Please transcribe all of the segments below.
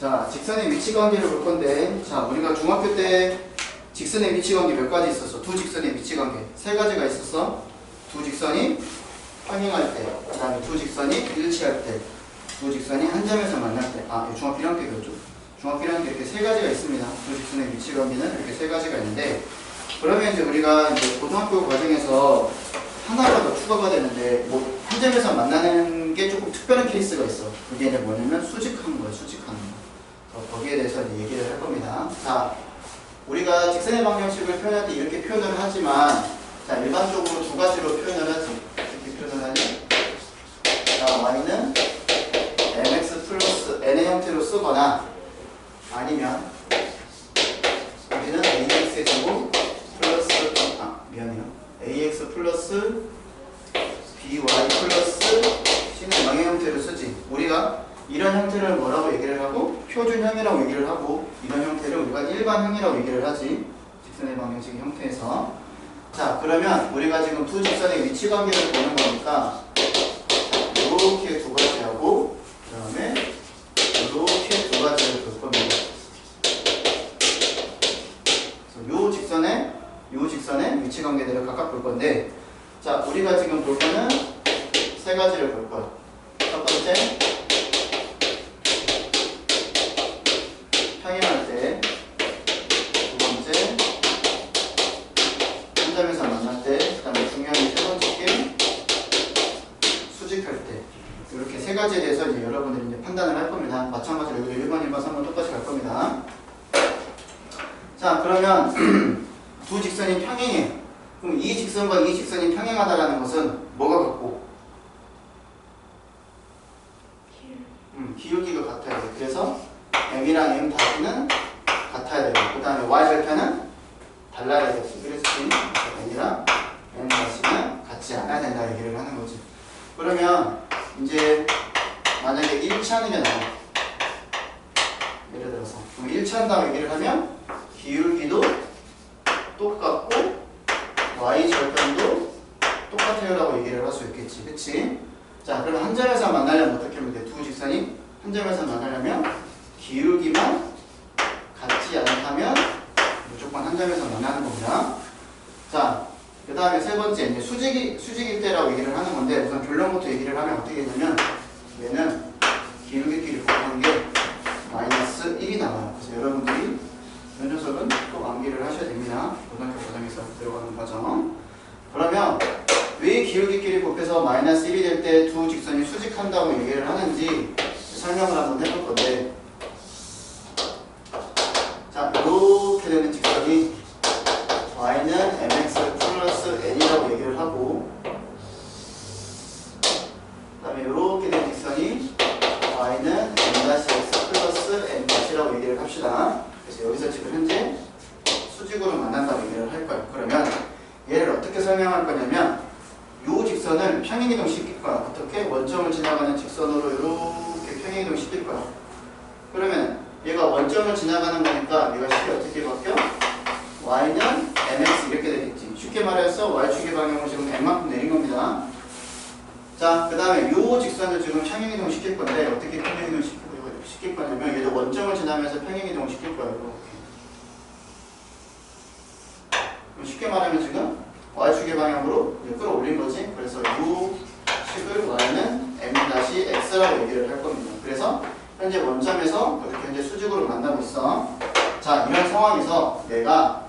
자, 직선의 위치관계를 볼 건데, 자, 우리가 중학교 때 직선의 위치관계 몇 가지 있었어? 두 직선의 위치관계 세 가지가 있었어. 두 직선이 평행할 때, 그 다음에 두 직선이 일치할 때, 두 직선이 한 점에서 만날 때. 아, 중학교 1학년 때 배웠죠. 중학교 1학년 때 이렇게 세 가지가 있습니다. 두 직선의 위치관계는 이렇게 세 가지가 있는데, 그러면 이제 우리가 이제 고등학교 과정에서 하나가 더 추가가 되는데, 뭐 한 점에서 만나는 게 조금 특별한 케이스가 있어. 그게 이제 뭐냐면 수직하는 거예요. 수직하는 거. 거기에 대해서 이제 얘기를 할 겁니다. 자, 우리가 직선의 방정식을 표현할 때 이렇게 표현을 하지만, 자, 일반적으로 두 가지로 표현을 하지. 이렇게 표현을 하니, 자, y는 mx 플러스 n의 형태로 쓰거나, 아니면 여기는 ax의 제곱 플러스, 미안해요. ax 플러스 by 플러스 c는 영의 형태로 쓰지. 우리가 이런 형태를 뭐라고 얘기를 하고, 표준형이라고 얘기를 하고, 이런 형태를 우리가 일반형이라고 얘기를 하지. 직선의 방정식의 형태에서. 자, 그러면 우리가 지금 두 직선의 위치관계를 보는 거니까, 이렇게 두 가지하고, 그 다음에 이렇게 두 가지를 볼 겁니다. 요 직선의 위치관계들을 각각 볼 건데, 자, 우리가 지금 볼 거는 세 가지를 볼 거야. 첫 번째, 평행할 때. 두 번째, 한 점에서 만날 때. 그 다음에 중요한 세 번째 게 수직할 때. 이렇게 세 가지에 대해서 이제 여러분들이 이제 판단을 할 겁니다. 마찬가지로 여기 1번, 2번, 3번 똑같이 갈 겁니다. 자, 그러면 두 직선이 평행해. 그럼 이 직선과 이 직선이 평행하다라는 것은 뭐가 같고? 기울기가 같아야 돼. 그래서 m이랑 m 다시는 같아야 되고, 그 다음에 y절편은 달라야 되겠지. 그래서 m이랑 m 다시는 같지 않아야 된다 얘기를 하는 거지. 그러면 이제 만약에 1차는 게 나와. 예를 들어서 그럼 1차한다고 얘기를 하면 기울기도 똑같고 y절편도 똑같아요 라고 얘기를 할 수 있겠지. 그치? 자, 그럼 한 점에서 만나려면 어떻게 하면 돼? 두 직선이 한 점에서 만나려면 기울기만 같지 않다면 무조건 한 점에서 만나는 겁니다. 자, 그 다음에 세 번째, 이제 수직일 때라고 얘기를 하는 건데, 우선 결론부터 얘기를 하면 어떻게 되냐면, 얘는 기울기끼리 곱하는 게 마이너스 1이 나와요. 그래서 여러분들이 이 녀석은 또 암기를 하셔야 됩니다. 고등학교 과정에서 들어가는 과정. 그러면 왜 기울기끼리 곱해서 마이너스 1이 될 때 두 직선이 수직한다고 얘기를 하는지 설명을 한번 해볼 건데, 자, 이렇게 되는 직선이 y는 mx 플러스 n이라고 얘기를 하고, 그 다음에 이렇게 되는 직선이 y는 m-x 플러스 n-라고 얘기를 합시다. 그래서 여기서 지금 현재 수직으로 만난다고 얘기를 할 거예요. 그러면 얘를 어떻게 설명할 거냐면, 이 직선을 평행이동 시킬 거야. 어떻게? 원점을 지나가는 직선으로 이렇게 평행이동 시킬 거야. 그러면 얘가 원점을 지나가는 거니까 얘가 식이 어떻게 바뀌어? y는 mx 이렇게 되겠지. 쉽게 말해서 y축의 방향으로 지금 n만큼 내린 겁니다. 자, 그 다음에 이 직선을 지금 평행이동 시킬 건데, 어떻게 평행이동 시킬 거냐면, 얘도 원점을 지나면서 평행이동 시킬 거예요. 쉽게 말하면 지금 y축의 방향으로 끌어올린 거지. 그래서 이 식을 y는 m-x라고 얘기를 할 겁니다. 그래서 현재 원점에서 이렇게 현재 수직으로 만나고 있어. 자, 이런 상황에서 내가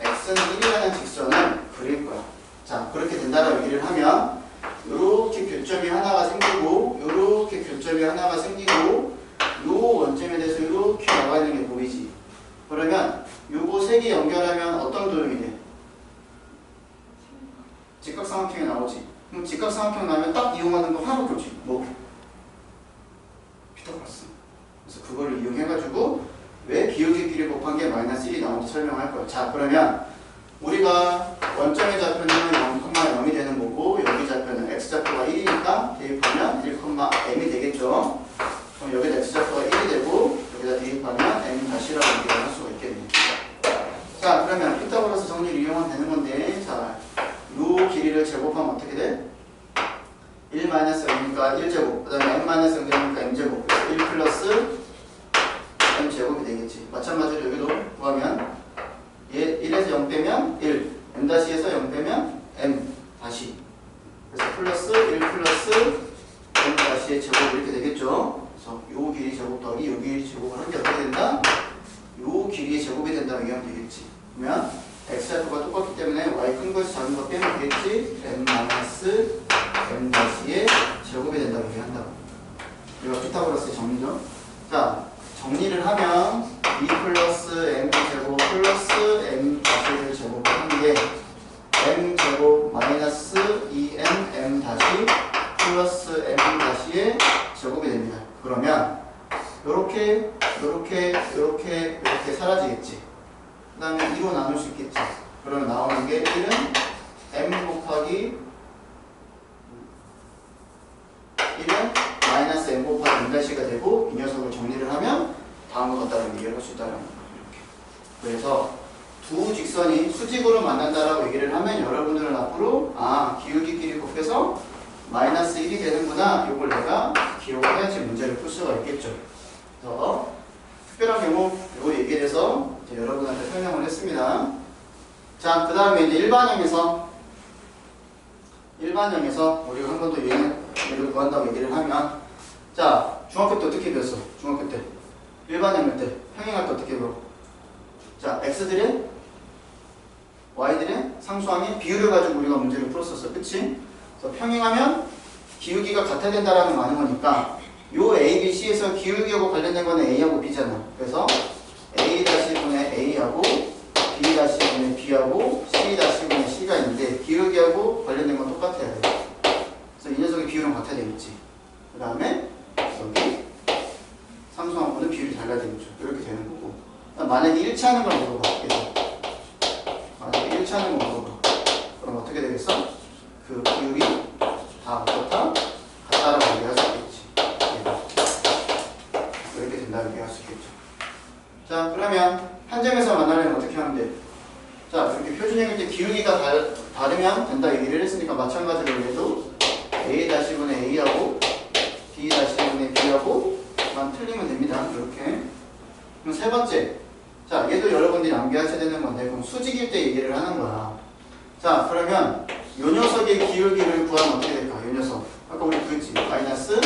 x는 1이라는 직선을 그릴 거야. 자, 그렇게 된다라고 얘기를 하면 이렇게 교점이 하나가 생기고, 이렇게 교점이 하나가 생기고, 이 원점에 대해서 이렇게 나와 있는 게 보이지. 그러면 요거 세 개 연결하면 어떤 도형이 돼? 직각삼각형이 나오지. 그럼 직각삼각형 나오면 딱 이용하는 거 하나밖에 없지. 뭐? 피타고라스. 그래서 그거를 이용해가지고 왜 기울기끼리 곱한 게 마이너스 1이 나오는지 설명할 거예요. 자, 그러면 우리가 원점의 좌표는 0,0이 되는 거고, 여기 좌표는 x좌표가 1이니까 대입하면 1,m이 되겠죠. 그럼 여기다 x좌표가 1이 되고, 여기다 대입하면 m-라고 얘기할 수가 있겠네요. 자, 그러면 피타고라스 정리를 이용하면 되는 건데, 자, 요 길이를 제곱하면 어떻게 돼? 1-0이니까 1제곱, 그 다음에 m-0되니까 m제곱, 그래서 1 플러스 m 다시의 제곱 이렇게 되겠죠. 그래서 요 길이 제곱 더하기 요 길이 제곱을 한 게 어떻게 된다? 요 길이의 제곱이 된다고 얘기하면 되겠지. 그러면 x좌표가 똑같기 때문에 y 큰 것이 작은 거 빼면 되겠지. m 다시의 제곱이 된다고 얘기한다고. 이거 피타고라스의 정리죠. 자, 정리를 하면 2 플러스 m 제곱 플러스 m 다시를 제곱을 한 게 m 제곱 마이너스 2m m 다시 플러스 m 다시의 제곱이 됩니다. 그러면 요렇게 사라지겠지. 그 다음에 2로 나눌 수 있겠지. 그러면 나오는 게 1은 m 곱하기 1은 마이너스 m 곱하기 m 다시가 되고, 이 녀석을 정리를 하면 다음과 같다는 얘기를 할 수 있다는 거예요. 그래서 두 직선이 수직으로 만난다라고 얘기를 하면 여러분들은 앞으로 기울기끼리 곱해서 마이너스 1이 되는구나, 이걸 내가 기록을 해야지 문제를 풀 수가 있겠죠. 그래서 특별한 경우 이거 얘기를 해서 이제 여러분한테 설명을 했습니다. 자, 그 다음에 이제 일반형에서 우리가 한 번 더 얘를 구한다고 얘기를 하면, 자, 중학교 때 어떻게 배웠어? 중학교 때 일반형일 때 평행할 때 어떻게 배워? 자, x들의 y들의 상수항의 비율을 가지고 우리가 문제를 풀었었어. 그치? 그래서 평행하면 기울기가 같아야 된다라는 거 아는 거니까, 요 a, b, c에서 기울기하고 관련된 거는 a하고 b잖아. 그래서 a-분의 a하고 b-분의 b하고 c-분의 c가 있는데, 기울기하고 관련된 건 똑같아야 돼. 그래서 이 녀석의 비율은 같아야 되겠지. 그 다음에 여기 상수항분은 비율이 달라야 되겠죠. 이렇게 되는 거고. 만약에 일치하는 걸 물어봐. 만약에 일치하는 걸 물어봐. 그럼 어떻게 되겠어? 그 비율이 다 어떻다? 같다라고 얘기할 수 있겠지. 이렇게 된다고 얘기할 수 있겠죠. 자, 그러면 한 점에서 만나려면 어떻게 하면 돼? 자, 이렇게 표준형일 때 기울기가 다르면 된다 얘기를 했으니까, 마찬가지로 얘도 a-분의 a하고 b-분의 b하고만 틀리면 됩니다. 이렇게. 그럼 세 번째. 자, 얘도 여러분들이 암기하셔야 되는 건데, 그럼 수직일 때 얘기를 하는 거야. 자, 그러면 요 녀석의 기울기를 구하면 어떻게 될까? 요 녀석. 아까 우리 그랬지. 마이너스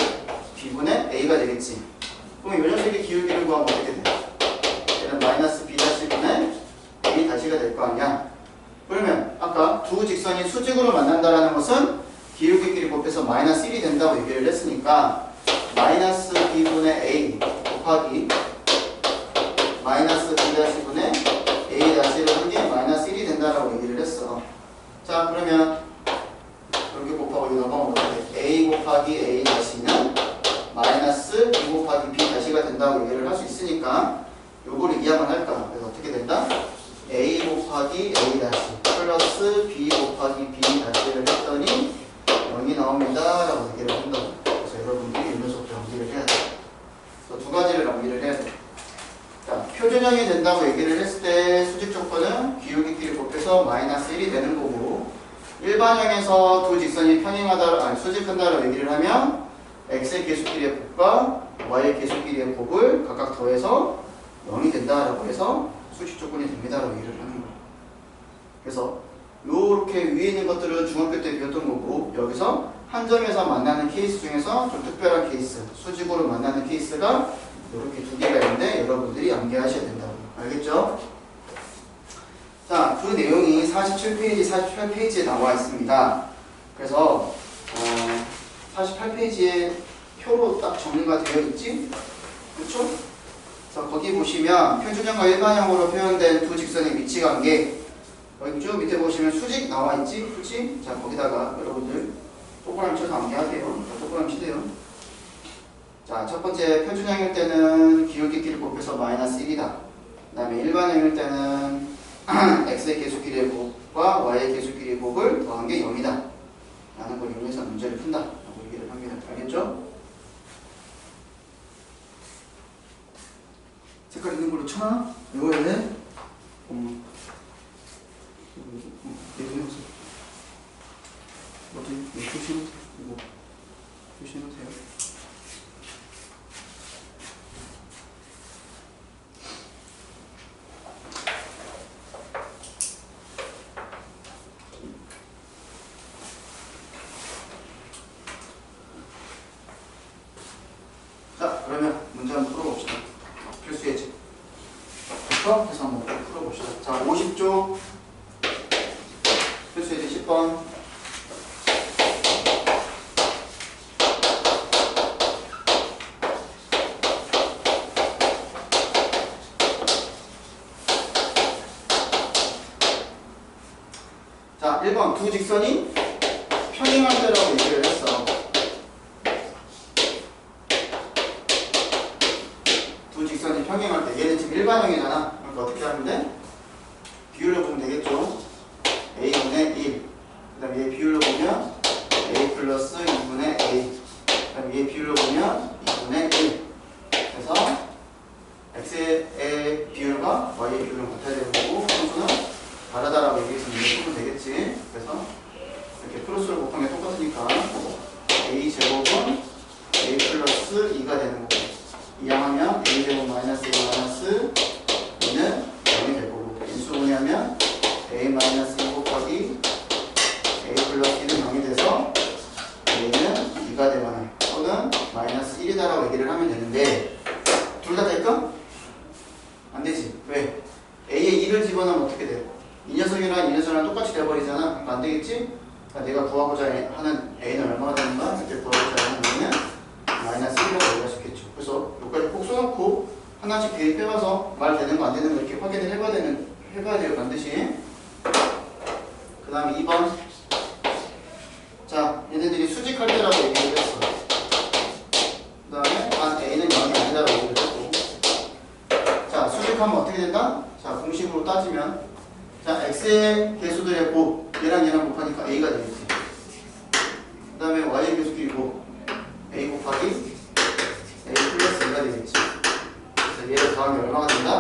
b분의 a가 되겠지. 그럼 요 녀석의 기울기를 구하면 어떻게 돼? 얘는 마이너스 b-분의 a 다시가 될 거 아니야? 그러면 아까 두 직선이 수직으로 만난다라는 것은 기울기끼리 곱해서 마이너스 1이 된다고 얘기를 했으니까, 마이너스 b분의 a 곱하기 마이너스 b-분의 a 다시를 한 게 마이너스 1이 된다라고 얘기를 했어. 자, 그러면 이렇게 곱하고 이거 넘어가면 어떻게 돼? a 곱하기 a 다시는 마이너스 b 곱하기 b 다시가 된다고 얘기를 할 수 있으니까, 요거를 이항을 할까? 그래서 어떻게 된다? a 곱하기 a 다시 플러스 b 곱하기 b 다시를 했더니 0이 나옵니다 라고 얘기를 한다고. 그래서 여러분들이 이 녀석도 암기를 해야 돼. 그래서 두 가지를 암기를 해야 돼. 자, 표준형이 된다고 얘기를 했을 때 수직 조건은 기울기끼리 곱해서 마이너스 1이 되는 거고, 일반형에서 두 직선이 수직한다라고 얘기를 하면 x의 계수끼리의 곱과 y의 계수끼리의 곱을 각각 더해서 0이 된다라고 해서 수직 조건이 됩니다라고 얘기를 하는 거예요. 그래서 요렇게 위에 있는 것들은 중학교 때 배웠던 거고, 여기서 한 점에서 만나는 케이스 중에서 좀 특별한 케이스, 수직으로 만나는 케이스가 이렇게 두 개가 있는데 여러분들이 암기하셔야 된다고. 알겠죠? 자, 그 내용이 47페이지, 48페이지에 나와 있습니다. 그래서 48페이지에 표로 딱 정리가 되어 있지? 그렇죠? 그래서 거기 보시면 표준형과 일반형으로 표현된 두 직선의 위치 관계, 여기 쭉 밑에 보시면 수직 나와 있지? 그렇지? 자, 거기다가 여러분들 동그라미 쳐서 암기하세요. 동그라미 치세요. 자, 첫 번째 표준형일 때는 기울기끼리 곱해서 마이너스 1이다. 그 다음에 일반형일 때는 x의 계수끼리의 곱과 y의 계수끼리의 곱을 더한 게 0이다 라는 걸 이용해서 문제를 푼다 라고 얘기를 합니다. 알겠죠? 색깔 있는 걸로 쳐. 이거에 내보내보세요. 어디? 표시해놓으세요. 이거 표시해놓으세요. 앞에서 한번 풀어봅시다. 자, 50조 필수예제 10번. 자, 1번 두 직선이 평행한다라고 얘기를 했어. 두 직선이 평행할 때 얘는 지금 일반형이잖아. 그러니까 어떻게 하면 돼? 비율로 보면 되겠죠. a분의 1. 그 다음에 얘 비율로 보면 a 플러스 2분의 a. 그 다음에 얘 비율로 보면 2분의 1. 그래서 x의 비율과 y의 비율은 같아야 되는 거고 함수는 다르다라고 얘기해서 이제 풀면 되겠지. 그래서 이렇게 크로스를 곱한 게 똑같으니까 a 제곱은 a 플러스 2가 되는 거고 이항하면 a 제곱 마이너스 2 마이너스 2는 0이 될 거고 인수분해하면 a 마이너스 2 곱하기 a 플러스 2는 0이 돼서 a는 2가 되거나 또는 마이너스 1이다라고 얘기를 하면 되는데 둘 다 될까? 안 되지. 왜? a에 2를 집어넣으면 어떻게 돼? 이 녀석이랑 이 녀석이랑 똑같이 돼버리잖아. 그러니까 안 되겠지? 그러니까 내가 구하고자 하는 a는 얼마가 되는가? 그때 구하고자 하는 a는 마이너스 1이라고 얘기할 수 있겠죠. 그래서 여기까지 꼭 써놓고 하나씩 대입해봐서 말 되는 거 안 되는 거 이렇게 확인을 해봐야 돼요. 반드시. 그 다음에 2번. 자, 얘네들이 수직할 때라고 얘기를 했어. 그 다음에 단 a는 0이 아니다라고 얘기를 했고. 자, 수직하면 어떻게 된다? 자, 공식으로 따지면 자, x의 개수들의 곱, 얘랑 얘랑 곱하니까 a가 되겠지. 그 다음에 y의 개수끼리 곱, a 곱하기 a 플러스 2가 되겠지. 그래서 얘를 더하면 얼마가 된다?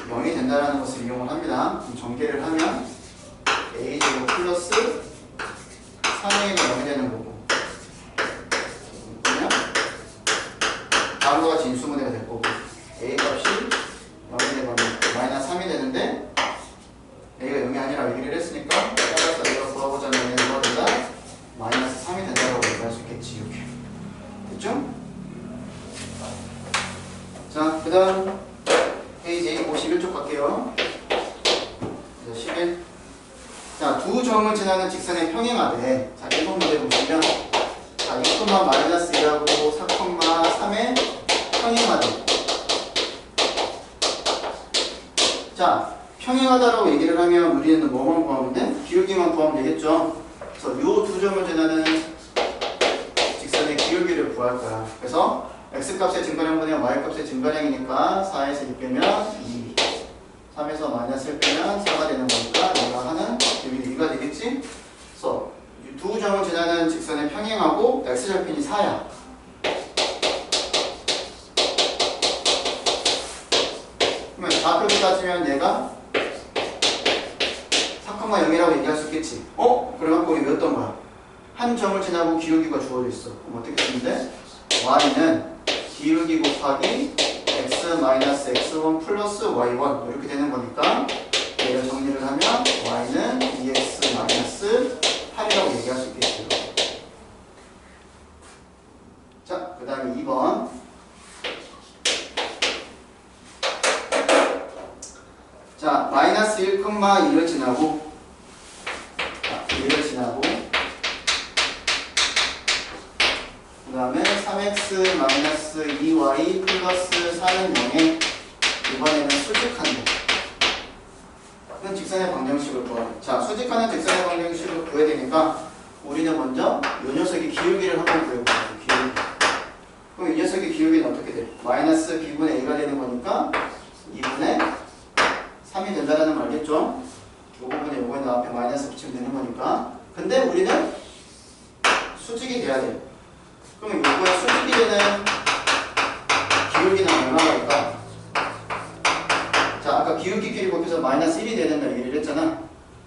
0이 된다라는 것을 이용을 합니다. 그럼 전개를 하면 a 제곱 플러스 3a가 0이 되는 거고 그러면 다음과 같이 인수분해가 될 거고 a 값이 0이 되면 마이너스 3이 되는데 a가 0이 아니라 얘기를 했으니까 따라서 내가 구하고자 하는 얘는 뭐가 된다? 마이너스 3이 된다고 얘기할 수 있겠지. 이렇게 됐죠? 자, 그 다음 페이지 51쪽 갈게요. 11. 자, 두 점을 지나는 직선의 평행하되 자, 1번 문제 보시면 자, 6, 마이너스 2하고 4,3의 평행하되 자, 평행하다라고 얘기를 하면 우리는 뭐만 구하면 돼? 기울기만 구하면 되겠죠. 그래서 이 두 점을 지나는 직선의 기울기를 구할 거야. 그래서 x값의 증가량분의 y값의 증가량이니까 4에서 6 빼면 2, 3에서 마이너스 1 빼면 4가 되는 거니까 내가 하는 기울기 2가 되겠지. 그래서 이 두 점을 지나는 직선의 평행하고 x절편이 4야. 그러면 좌표로 따지면 얘가 4,0이라고 얘기할 수 있겠지. 그래갖고 우리 외웠던 거야. 한 점을 지나고 기울기가 주어져 있어. 그럼 어떻게 쓰면 돼? y는 기울기 곱하기 x-x1 플러스 y1 이렇게 되는 거니까 얘를 정리를 하면 y는 2x-8이라고 얘기할 수 있겠죠. 자, 그 다음에 2번. 자, 마이너스 1,2를 지나고 1을 지나고 그 다음에 3x 2y 플러스 4는 0에 이번에는 수직한다. 그럼 직선의 방정식을 구하래. 자, 수직하는 직선의 방정식을 구해야 되니까 우리는 먼저 이 녀석의 기울기를 한번 구해볼게요. 기울기. 그럼 이 녀석의 기울기는 어떻게 돼? 마이너스 b분의 a가 되는 거니까 2분의 3이 된다는 거 알겠죠? 요 부분에 요거는 앞에 마이너스 붙이면 되는 거니까. 근데 우리는 수직이 돼야 돼. 그럼 요거에 수직이 되는 기울기는 얼마일까? 자, 아까 기울기끼리 곱해서 마이너스 1이 되는 얘기를 했잖아.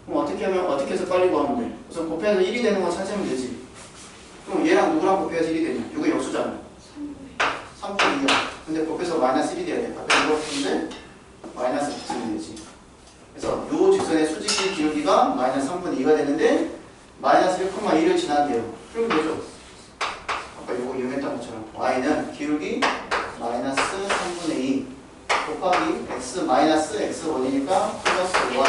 그럼 어떻게 해서 빨리 구하면 돼? 우선 곱해서 1이 되는 건 찾으면 되지. 그럼 얘랑 누구랑 곱해서 1이 되냐? 이거 역수잖아. 3분의 2야. 근데 곱해서 마이너스 1이 돼야 돼. 앞에 이거 붙이는데 마이너스 붙이면 되지. 그래서 요 직선의 수직의 기울기가 마이너스 3분의 2가 되는데 마이너스 1,2를 지나게요. 그러면 되죠. 아까 요거 이용했던 것처럼 y는 기울기 마이너스 3분의 2 곱하기 x 마이너스 x1이니까 플러스 1.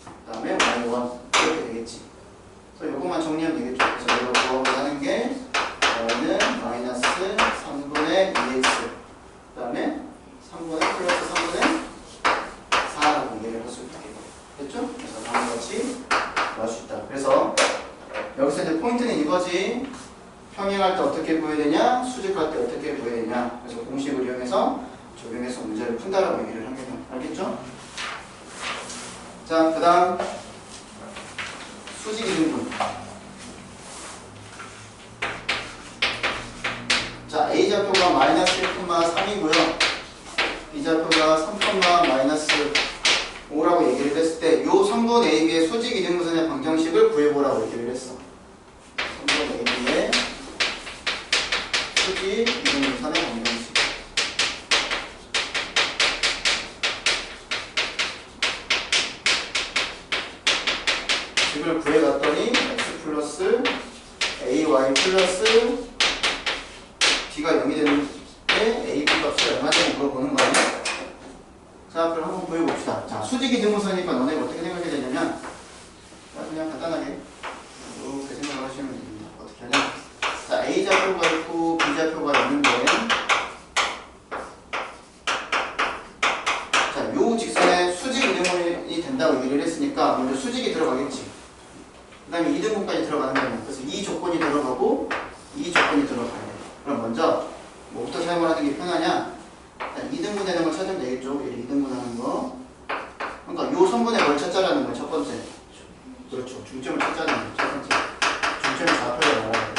그 다음에 y1 이렇게 되겠지. 그래서 요것만 정리하면 되겠죠. 그래서 이거 구하고자 하는 게 y는 마이너스 3분의 2x 그 다음에 3분의 플러스 3분의 4라고 얘기를 할 수 있게 됐죠? 그래서 다음과 같이 구할 수 있다. 그래서 여기서 이제 포인트는 이거지. 평행할 때 어떻게 구해야 되냐, 수직할 때 어떻게 구해야 되냐. 그래서 공식을 이용해서 적용해서 문제를 푼다라고 얘기를 합니다. 알겠죠? 자, 그 다음 수직 이등분. 자, A좌표가 마이너스 1,3이고요. B좌표가 3, 마이너스 5라고 얘기를 했을 때 요 3분 AB의 수직 이등분선의 방정식을 구해보라고 얘기를 했어. 3분 AB의 수직 이등분선의 방정식. 식을 구해봤더니 x 플러스 ay 플러스 b가 0이 되는 때 a, b 값이 얼마 되는 걸 보는 거야. 자, 그럼 한번 보여봅시다. 자, 수직이 등분선이니까 너네가 어떻게 생각해야 되냐면, 자, 그냥 간단하게 이렇게 생각을 하시면 됩니다. 어떻게 하냐. 자, a좌표가 있고 b좌표가 있는데, 자, 요 직선에 수직 이등분이 된다고 얘기를 했으니까 먼저 수직이 들어가겠지. 그 다음에 이등분까지 들어가는 거예요. 그래서 이 조건이 들어가고 이 조건이 들어가야 돼. 그럼 먼저 뭐부터 사용을 하는 게 편하냐? 이등분 되는 걸 찾으면 되겠죠. 2등분 하는 거. 그러니까 요 선분의 뭘 찾자라는 거예요. 첫 번째. 그렇죠. 중점을 찾자는 거예요. 첫 번째. 중점의 좌표를 알아야 돼.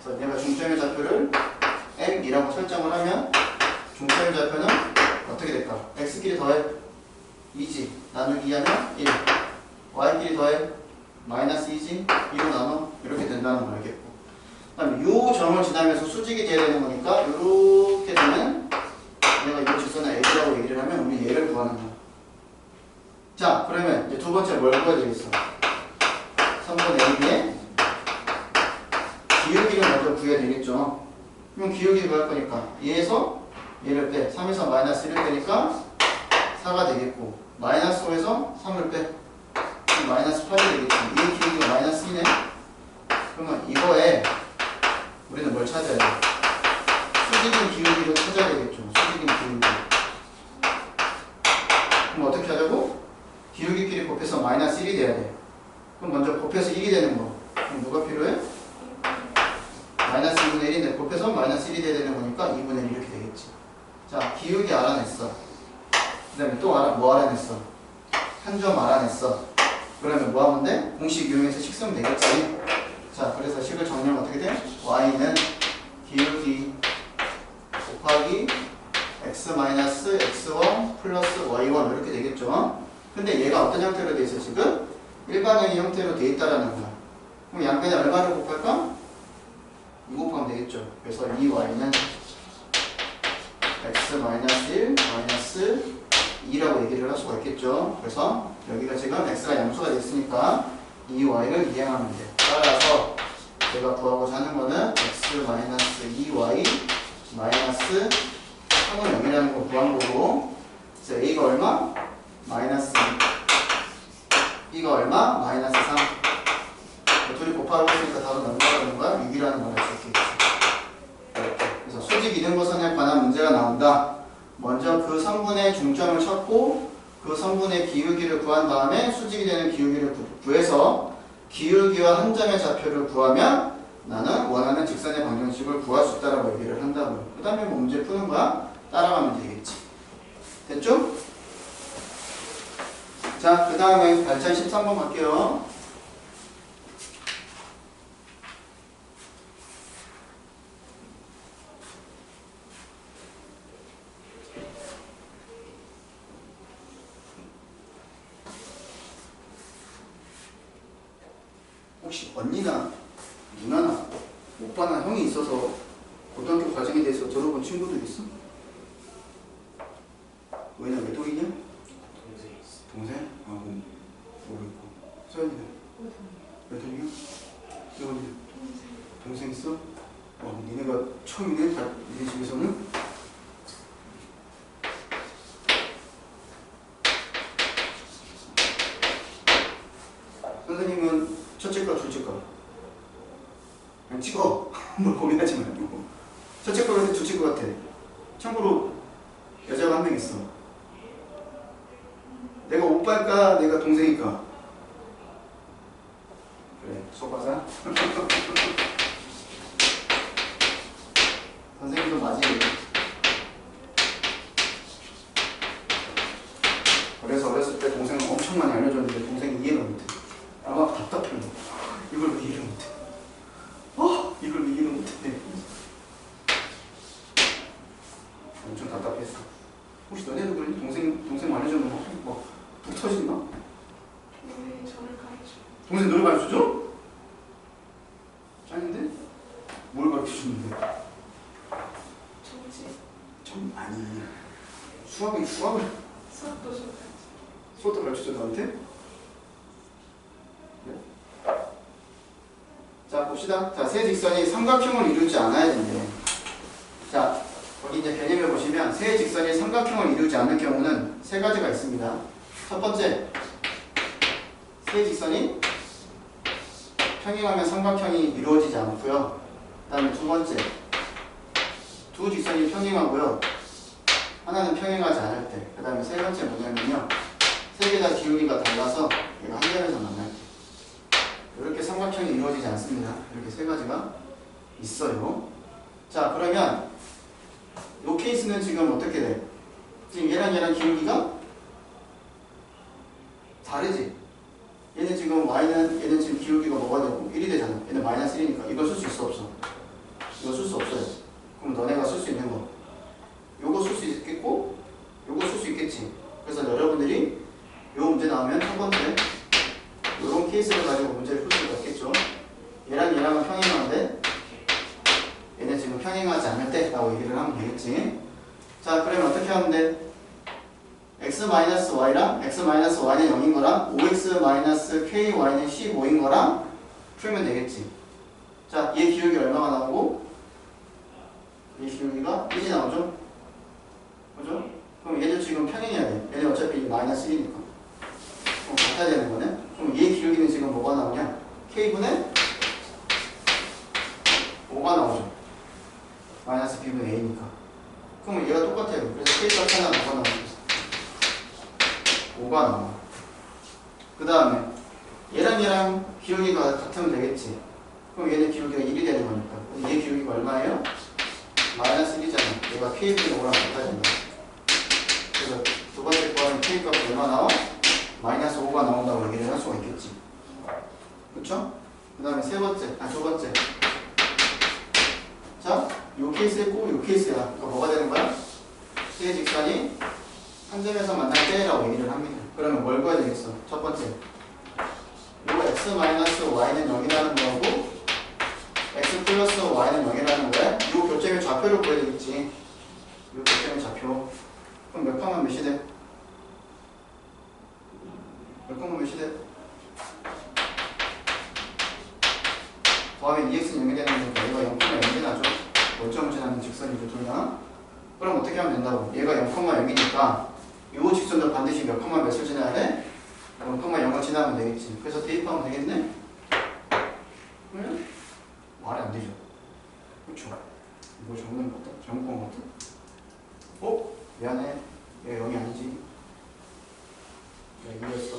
그래서 내가 중점의 좌표를 M이라고 설정을 하면 중점의 좌표는 어떻게 될까? X끼리 더해 2지. 나누기 하면 1. Y끼리 더해 마이너스 2지. 2로 나눠. 이렇게 된다는 걸 알겠고. 그 다음에 요 점을 지나면서 수직이 돼야 되는 거니까 요렇게 되면 내가 이 직선을 A라고 얘기를 하면 우리 얘를 구하는 거야. 자, 그러면 이제 두 번째 뭘 구해야 되겠어? 3번 AB의 기울기를 먼저 구해야 되겠죠. 그럼 기울기 구할 거니까 얘에서 얘를 빼. 3에서 마이너스 1을 빼니까 4가 되겠고 마이너스 5에서 3을 빼. 마이너스 8이 되겠지. 이 기울기가 마이너스 2네. 그러면 이거에 우리는 뭘 찾아야 돼? 수직인 기울기를 찾아야 되겠죠. 수직인 기울기. 그럼 어떻게 하자고? 기울기끼리 곱해서 마이너스 1이 돼야 돼. 그럼 먼저 곱해서 1이 되는 거. 그럼 뭐가 필요해? 마이너스 2분의 1인데 곱해서 마이너스 1이 돼야 되는 거니까 2분의 1 이렇게 되겠지. 자, 기울기 알아냈어. 그 다음에 또 뭐 알아냈어? 한 점 알아냈어. 그러면 뭐 하면 돼? 공식 이용해서 식 쓰면 되겠지. 자, 그래서 식을 정리하면 어떻게 돼? y는 기울기 곱하기 x-x1 플러스 y1 이렇게 되겠죠. 근데 얘가 어떤 형태로 돼 있어 지금? 일반형의 형태로 돼 있다라는 거야. 그럼 양변에 얼마를 곱할까? 2 곱하면 되겠죠. 그래서 이 y는 x-1 마이너스 2라고 얘기를 할 수가 있겠죠. 그래서 여기가 지금 x가 양수가 됐으니까 이 y를 이행하면 돼. 따라서 내가 구하고자 하는 거는 x-2y 마이너스 3은 0이라는 거 구한 거고, 그래서 a가 얼마? 마이너스 2, b가 얼마? 마이너스 3. 둘이 곱하고 있으니까 답은 얼마라는 거야? 6이라는 걸 알 수 있겠지. 그래서 수직 이등분선에 관한 문제가 나온다. 먼저 그 선분의 중점을 찾고 그 선분의 기울기를 구한 다음에 수직이 되는 기울기를 구해서 기울기와 한 점의 좌표를 구하면 나는 원하는 직선의 방정식을 구할 수 있다라고 얘기를 한다고요. 그 다음에 뭐 문제 푸는 거야? 따라가면 되겠지. 됐죠? 자, 그 다음에 발찬 13번 갈게요. 혹시 언니나 누나나 오빠나 형이 있어서 고등학교 과정에 대해서 들어본 친구들 있어? 왜냐, 외동이냐? 동생 있어. 동생? 아, 모르겠고. 서연이는? 외동이야? 세원이는? 동생 있어? 니네가 처음이네? 니네 집에서는? 그냥 찍어. 뭘 고민하지 말고. 첫째 거 같아, 둘째 거 같아. 참고로 여자가 한 명 있어. 내가 오빠일까? 내가 동생일까? 그래, 수업하자. 선생님도 맞이해. 그래서 어렸을 때 동생은 엄청 많이 알려줬는데 동생이 이해를 못해. 아마 답답해. 이걸 왜 이해를 못해? 이걸 왜 이해를 못해? 엄청 답답했어. 혹시 너네도 그러니? 동생 말해주면 푹 터진다? 네, 저를 가르쳐. 동생 노래 가르쳐줘? 짱인데? 뭘 가르쳐주는데? 정치. 좀 아니. 수학을 수학도 좀 가르쳐. 수학도 가르쳐줘 너한테? 네? 자 봅시다. 자, 세 직선이 삼각형을 이루지 않아야 된대. 자, 여기 이제 개념을 보시면 세 직선이 삼각형을 이루지 않는 경우는 세 가지가 있습니다. 첫 번째, 세 직선이 평행하면 삼각형이 이루어지지 않고요. 그 다음에 두 번째, 두 직선이 평행하고요. 하나는 평행하지 않을 때. 그 다음에 세 번째 뭐냐면요. 세 개 다 기울기가 달라서 얘가 한 점에서 만날 때. 이렇게 삼각형이 이루어지지 않습니다. 이렇게 세 가지가 있어요. 자, 그러면 이 케이스는 지금 어떻게 돼? 지금 얘랑 기울기가 다르지? 얘는 지금 얘는 지금 기울기가 뭐가 되고 1이 되잖아. 얘는 마이너스 1이니까 이거 쓸 수 있어 없어? 이거 쓸 수 없어요. 그럼 너네가 쓸 수 있는 거 요거 쓸 수 있겠고 요거 쓸 수 있겠지. 그래서 여러분들이 요 문제 나오면 첫 번째 요런 케이스를 가지고 문제를 풀 수가 있겠죠. 얘랑은 평행하는데 얘는 지금 평행하지 않을 때 라고 얘기를 하면 되겠지. 자, 그러면 어떻게 하면 돼? x-y랑 x-y는 0인 거랑 5x-ky는 15인 거랑 풀면 되겠지. 자, 얘 기울기 얼마가 나오고 얘 기울기가 1이 나오죠? 그죠? 그럼 얘도 지금 평행해야 돼. 얘는 어차피 마이너스 1이니까. 그럼 같아야 되는 거네. 그럼 얘 기울기는 지금 뭐가 나오냐? k분의 5가 나오죠. 마이너스 b분의 a니까. 그러면 얘가 똑같아요. 그래서 k값 하나 뭐가 나오죠? 5가 나와. 그 다음에 얘랑 기울기가 같으면 되겠지. 그럼 얘는 기울기가 1이 되는 거니까. 얘 기울기가 얼마예요? 마이너스 1이잖아. 얘가 k분의 5랑 같아진다. 그래서 두 번째 거는 k값 얼마 나와? 마이너스 5가 나온다고 얘기를 할 수가 있겠지. 그쵸? 그 다음에 두 번째. 자, 요 케이스 있고 요 케이스야. 그러니까 뭐가 되는 거야? 세 직선이 한 점에서 만날 때라고 얘기를 합니다. 그러면 뭘 구해야 되겠어? 첫 번째, 요 x-y는 0이라는 거고 x 플러스 y는 0이라는 거야. 요 교점의 좌표를 구해야 되겠지. 요 교점의 좌표. 그럼 몇 컴마 몇이 돼? 몇 컴마 몇이 돼? 더하면 2x는 0이 되는 거니까 얘가 0컴마 0이 나죠. 원점을 지나는 직선이죠, 둘 다. 그럼 어떻게 하면 된다고? 얘가 0,0이니까 이 직선도 반드시 몇 컴마 몇을 지나야 돼? 0,0을 지나면 되겠지. 그래서 대입하면 되겠네? 그러면 말이 안 되죠. 그렇죠? 이거 적는 것 같다? 잘못 본 것 같아? 미안해. 얘가 0이 아니지. 내가 2였어.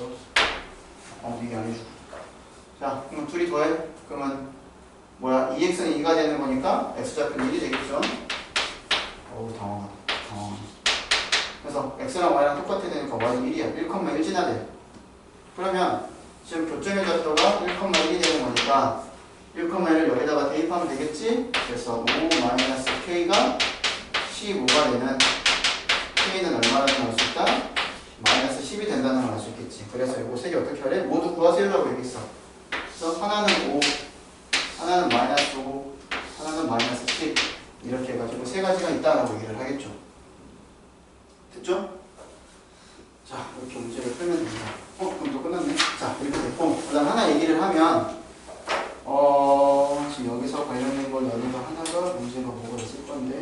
이게 아니죠. 자, 그럼 둘이 더해. 그러면 뭐야? 2x는 2가 되는 거니까 x좌표는 1이 되겠죠? 어우, 당황하다. 그래서 x랑 y랑 똑같아야 되니까 y는 1이야. 1,1 지나대. 그러면 지금 교점의 좌표가 1,1이 되는 거니까 1,1을 여기다가 대입하면 되겠지? 그래서 5-k가 15가 되는 k는 얼마라는 걸 알 수 있다? 마이너스 10이 된다는 걸 알 수 있겠지. 그래서 이거 세 개 어떻게 하래? 모두 구하세요라고 얘기했어. 그래서 하나는 5, 하나는 마이너스 5, 하나는 마이너스 10 이렇게 해가지고 세 가지가 있다라고 얘기를 하겠죠. 됐죠? 자, 이렇게 문제를 풀면 됩니다. 그럼 또 끝났네. 자, 이렇게 됐고 그 다음 하나 얘기를 하면 지금 여기서 관련된 건 여기가 하나가 문제가 뭐가 있을 건데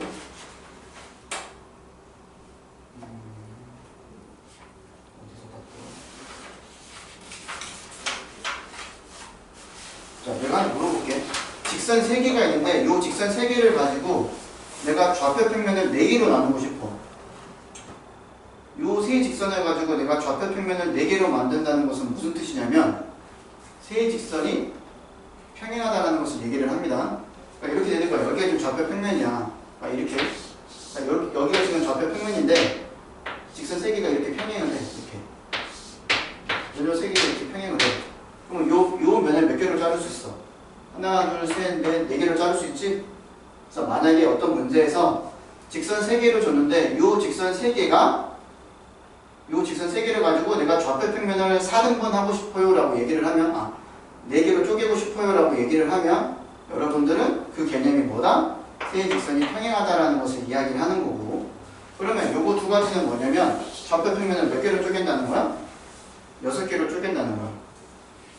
어디서 봤더라? 자, 내가 하나 물어볼게. 직선 3개가 있는데 이 직선 3개를 가지고 내가 좌표 평면을 4개로 나누고 싶어. 이 세 직선을 가지고 내가 좌표 평면을 4개로 만든다는 것은 무슨 뜻이냐면 세 직선이 평행하다는 것을 얘기를 합니다. 그러니까 이렇게 되는 거야. 여기가 지금 좌표 평면이야. 이렇게. 여기가 지금 좌표 평면인데 직선 3개가 이렇게 평행을 해. 이렇게. 요런 3개가 이렇게 평행을 해. 그러면 요 면을 몇 개로 자를 수 있어? 하나, 둘, 셋, 넷, 4개로 자를 수 있지? 그래서 만약에 어떤 문제에서 직선 3개를 줬는데 요 직선 3개가 요 직선 3개를 가지고 내가 좌표 평면을 4등분 하고 싶어요 라고 얘기를 하면 4개로 쪼개고 싶어요 라고 얘기를 하면 여러분들은 그 개념이 뭐다? 세 직선이 평행하다라는 것을 이야기를 하는 거고 그러면 요거 두 가지는 뭐냐면 좌표 평면을 몇 개로 쪼갠다는 거야? 6개로 쪼갠다는 거야.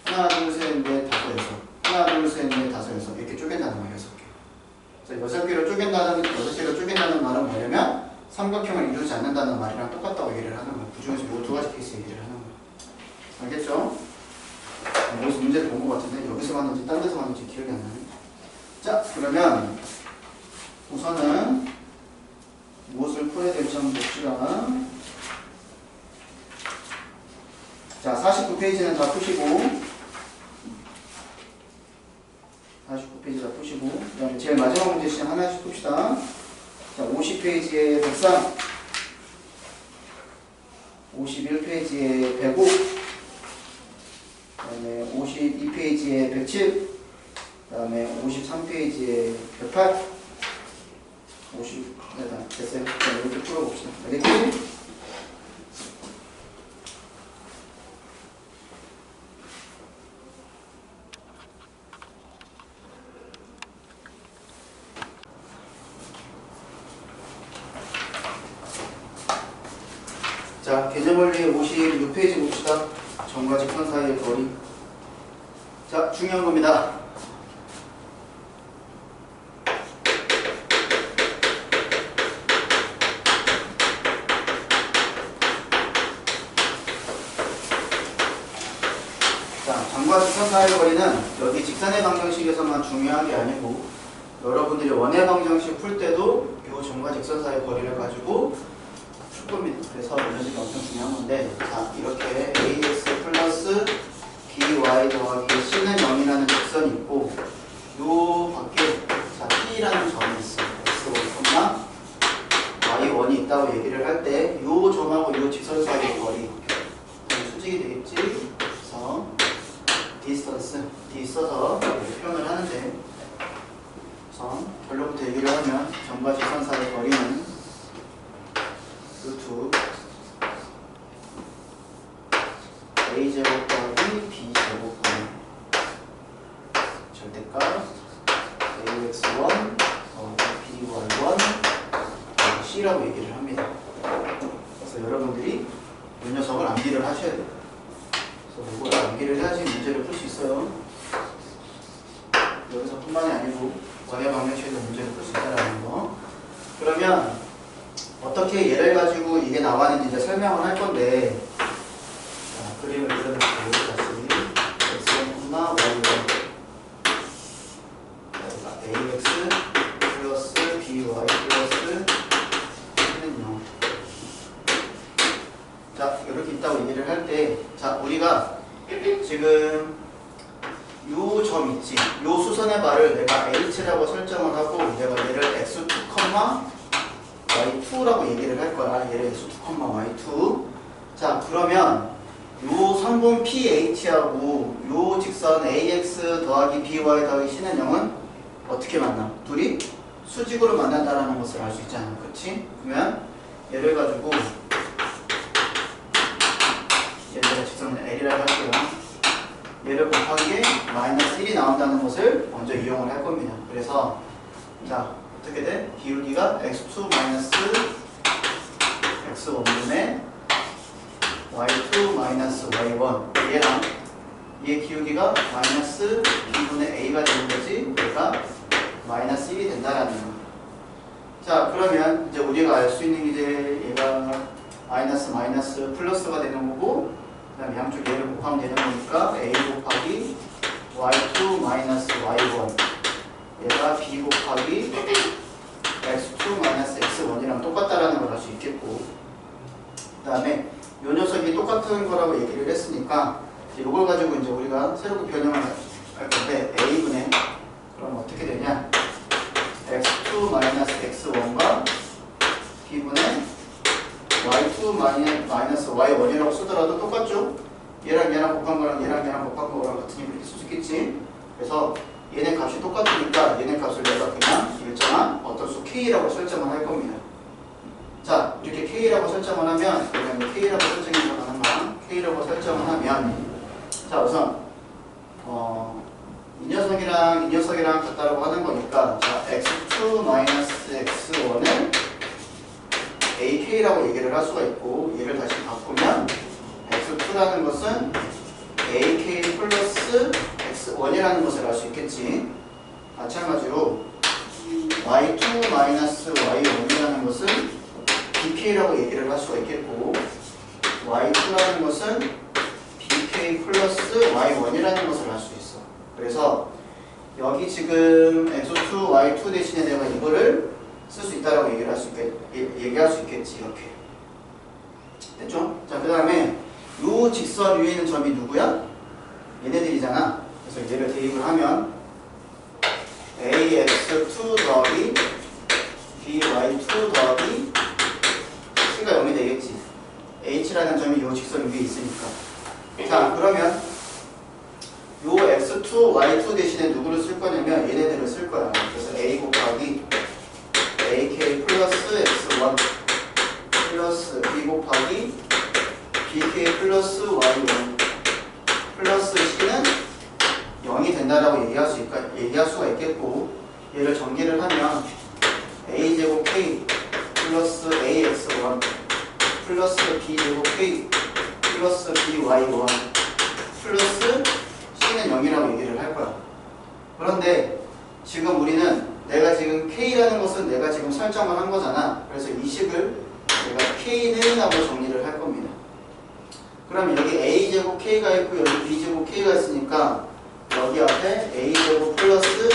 하나, 둘, 셋, 넷, 다섯, 여섯. 하나, 둘, 셋, 넷, 다섯, 여섯. 이렇게 쪼갠다는 거야. 6개. 그래서 6개로 쪼갠다는 말은 뭐냐면 삼각형을 이루지 않는다는 말이랑 똑같다고 얘기를 하는 거야. 그 중에서 요 두 가지 케이스 얘기를 하는 거야. 알겠죠? 여기서 문제를 본 것 같은데 여기서 봤는지 딴 데서 봤는지 기억이 안 나네. 자, 그러면 우선은 무엇을 풀어야 될지 한번 봅시다. 자, 49페이지는 다 푸시고 49페이지 다 푸시고 그 다음에 제일 마지막 문제 시간 하나씩 풉시다. 자, 50페이지에 103 51페이지에 105 그 다음에 52페이지에 107 그 다음에 53페이지에 108 됐어요. 자, 이렇게 풀어봅시다. 알겠지? 자, 개념원리 56페이지 봅시다. 점과 직선 사이의 거리. 자, 중요한 겁니다. 자, 점과 직선 사이의 거리는 여기 직선의 방정식에서만 중요한 게 아니고 여러분들이 원의 방정식 풀 때도 이 점과 직선 사이의 거리를 가지고 겁니다. 그래서 이런 게 엄청 중요한 건데, 자, 이렇게 ax 플러스 by 더하기 c는 0이라는 직선이 있고, 요 밖에 자 t라는 점이 있어. x1, y1이 있다고 얘기를 할 때, 요 점하고 요 직선 사이의 거리 수직이 되겠지. 그래서 distance, d 써서 이렇게 표현을 하는데, 우선 결론부터 얘기를 하면 점과 직선 사이의 거리는 루트 a제곱 더하기 b제곱 더하기 절대값 ax1 더하기 by1 더하기 c라고 얘기를 합니다. 그래서 여러분들이 이 녀석을 암기를 하셔야 돼요. 그래서 이거를 암기를 해야지 문제를 풀 수 있어요. 여기서 뿐만이 아니고 원의 방정식에서 문제를 풀 수 있다는 거. 그러면 어떻게 얘를 가지고 이게 나왔는지 이제 설명을 할 건데, 자, 그림을 그려놓고 다시 x1, y1 ax 플러스 by 플러스 c는 0. 자, 이렇게 있다고 얘기를 할 때, 자, 우리가 지금 요 점 있지, 요 수선의 발을 내가 h라고 설정을 하고 내가 얘를 x2, y2라고 얘기를 할 거야. 얘를 x2, y2. 자, 그러면 요 선분 PH하고 요 직선 AX 더하기 BY 더하기 C는 0은 어떻게 만나? 둘이 수직으로 만난다라는 것을 알 수 있잖아. 그치? 그러면 얘를 가지고 얘를 직선은 L이라고 할게요. 얘를 곱하기에 마이너스 1이 나온다는 것을 먼저 이용을 할 겁니다. 그래서 자, 어떻게 돼? 기울기가 x2 마이너스 x1분의 y2 마이너스 y1 얘랑 얘 기울기가 마이너스 b분의 a가 되는 거지. 얘가 마이너스 1이 된다라는 거. 자, 그러면 이제 우리가 알 수 있는 게 이제 얘가 마이너스 마이너스 플러스가 되는 거고, 그 다음에 양쪽 얘를 곱하면 되는 거니까 a 곱하기 y2 마이너스 y1 얘가 b 곱하기 x2 마이너스 x1이랑 똑같다라는 걸 알 수 있겠고, 그 다음에 요 녀석이 똑같은 거라고 얘기를 했으니까 이걸 가지고 이제 우리가 새롭게 변형을 할 건데, a분의 그럼 어떻게 되냐, x2 마이너스 x1과 b분의 y2 마이너스 y1이라고 쓰더라도 똑같죠? 얘랑 얘랑 곱한 거랑 얘랑 얘랑 곱한 거랑 같으니까 이렇게 쓸 수 있겠지? 그래서 얘네 값이 똑같으니까 얘네 값을 내가 그냥 일정한 어떤 수 k라고 설정을 할 겁니다. 자, 이렇게 k라고 설정을 하면, 그냥 k라고 설정이 들어가는 거, k라고 설정을 하면, 자, 우선 이 녀석이랑 같다라고 하는 거니까, 자, x2 마이너스 x1을 ak라고 얘기를 할 수가 있고, 얘를 다시 바꾸면 x2라는 것은 ak 플러스 x1이라는 것을 알 수 있겠지. 마찬가지로 y2 마이너스 y1이라는 것은 bk라고 얘기를 할 수가 있겠고, y2라는 것은 bk 플러스 y1이라는 것을 알 수 있어. 그래서 여기 지금 x2, y2 대신에 내가 이거를 쓸 수 있다라고 얘기할 수 있겠지. 이렇게 됐죠? 자, 그 다음에 요 직선 위에 있는 점이 누구야? 얘네들이잖아. 그래서 얘를 대입을 하면 ax2 더하기 by2 더하기 c가 0이 되겠지. h라는 점이 요 직선 위에 있으니까. 자, 그러면 요 x2, y2 대신에 누구를 쓸 거냐면 얘네들을 쓸 거야. 그래서 a 곱하기 ak 플러스 x1 플러스 b 곱하기 bk 플러스 y1 플러스 c는 0이 된다라고 얘기할 수가 있겠고, 얘를 전개를 하면 a제곱 k 플러스 ax1 플러스 b제곱 k 플러스 by1 플러스 c는 0이라고 얘기를 할 거야. 그런데 지금 우리는 내가 지금 k라는 것은 내가 지금 설정을 한 거잖아. 그래서 이 식을 내가 k는 하고 정리를 할 겁니다. 그럼 여기 a제곱 k가 있고 여기 b제곱 k가 있으니까 여기 앞에 a제곱 플러스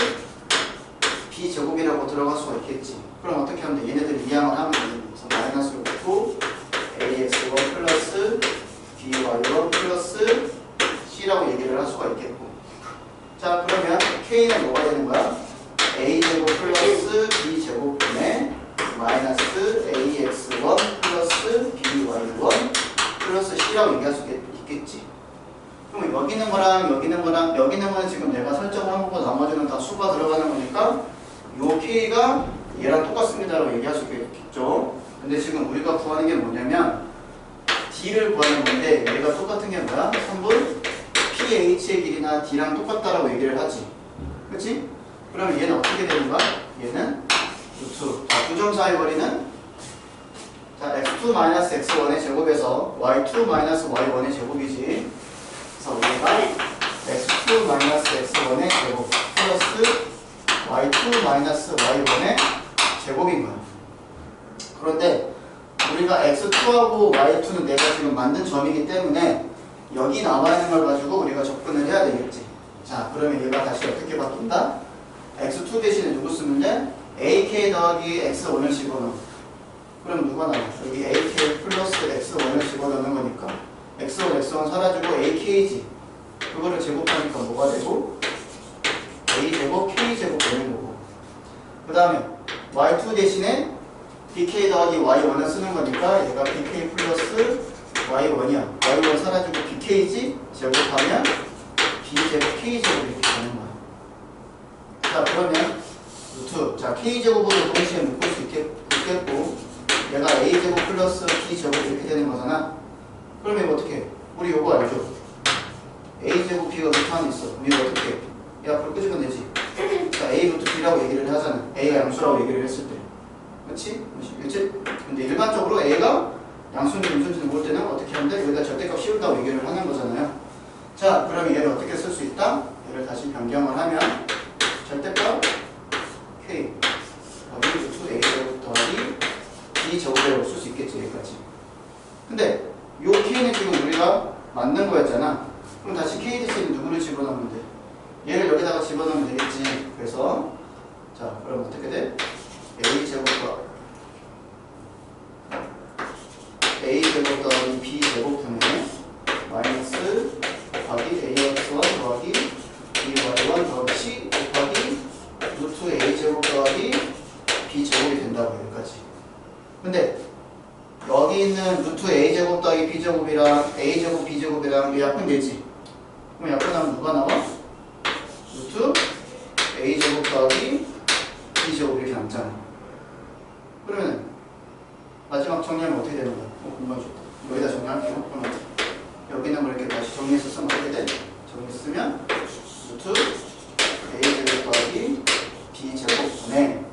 b제곱이라고 들어갈 수가 있겠지. 그럼 어떻게 하면 돼? 얘네들 이항을 하면 돼. 그래서 마이너스로 놓고 ax1 플러스 by1 플러스 c라고 얘기를 할 수가 있겠고, 자, 그러면 k는 뭐가 되는 거야? a제곱 플러스 b제곱분의 마이너스 ax1 플러스 by1 플러스 c라고 얘기할 수 있겠지. 그럼 여기 있는 거랑 여기 있는 거랑 여기 있는 거는 지금 내가 설정을 한 거고 나머지는 다 수가 들어가는 거니까 요 k가 얘랑 똑같습니다라고 얘기할 수 있겠죠. 근데 지금 우리가 구하는 게 뭐냐면 d를 구하는 건데, 얘가 똑같은 게 뭐야? 3분 ph의 길이나 d랑 똑같다라고 얘기를 하지. 그치? 그러면 얘는 어떻게 되는 거야? 얘는 루트. 자, 두 점 사이 거리는, 자, x2-x1의 제곱에서 y2-y1의 제곱이지. 그래서 우리가 x2-x1의 제곱 플러스 y2-y1의 제곱인 거야. 그런데 우리가 x2하고 y2는 내가 지금 만든 점이기 때문에 여기 나와 있는 걸 가지고 우리가 접근을 해야 되겠지. 자, 그러면 얘가 다시 어떻게 바뀐다? x2 대신에 누구 쓰면 돼? ak 더하기 x1을 집어넣어. 그럼 누가 나와? 여기 ak 플러스 x1을 집어넣는 거니까 x1 사라지고 ak지. 그거를 제곱하니까 뭐가 되고? a제곱 k제곱 되는 거고, 그 다음에 y2 대신에 bk 더하기 y1을 쓰는 거니까 얘가 bk 플러스 y1이야. y1 사라지고 bk지? 제곱하면 b제곱 k제곱 이렇게 되는 거야. 자, 그러면 루트, 자, k제곱으로 동시에 묶을 수 있겠고, 얘가 a제곱 플러스 b제곱 이렇게 되는 거잖아. 그러면 이거 어떻게 해? 우리 요거 알죠? a제곱 b가 루트 안에 있어. 그럼 이거 어떻게 해? 이 앞으로 끄집어면 되지. 자, a 루트 b라고 얘기를 하잖아. a가 양수라고 얘기를 했을 때. 그렇지? 그렇지? 근데 일반적으로 a가 양수인지 음수인지 모를 때는 어떻게 하는데 여기다 절대값 씌운다고 얘기를 하는 거잖아요. 자, 그러면 얘를 어떻게 쓸 수 있다? 얘를 다시 변경을 하면 절대값 k 더하기 루트 a제곱 더하기 b제곱이라고 쓸 수 있겠지. 여기까지. 근데 요 k는 지금 우리가 만든 거였잖아. 그럼 다시 k 대신에 누구를 집어넣으면 돼? 얘를 여기다가 집어넣으면 되겠지. 그래서 a 제곱 더하기 b 제곱분의 마이너스 곱하기 ax1 더하기 by1 더하기 c 곱하기 루트 a 제곱 더하기 b 제곱이 된다고 여기까지. 근데 여기 있는 루트 a 제곱 더하기 b 제곱이랑 a 제곱 b 제곱이랑 약분되지. 그럼 약분하면 누가 나와? 루트 a 제곱 더하기 b 제곱 이렇게 남잖아. 그러면 마지막 정리하면 어떻게 되는 거야? 공부해 줬다. 여기다 정리할게요. 그러면 여기는 뭐 이렇게 다시 정리해서 쓰면 어떻게 돼? 정리했으면 루트 a 제곱 더하기 b 제곱분의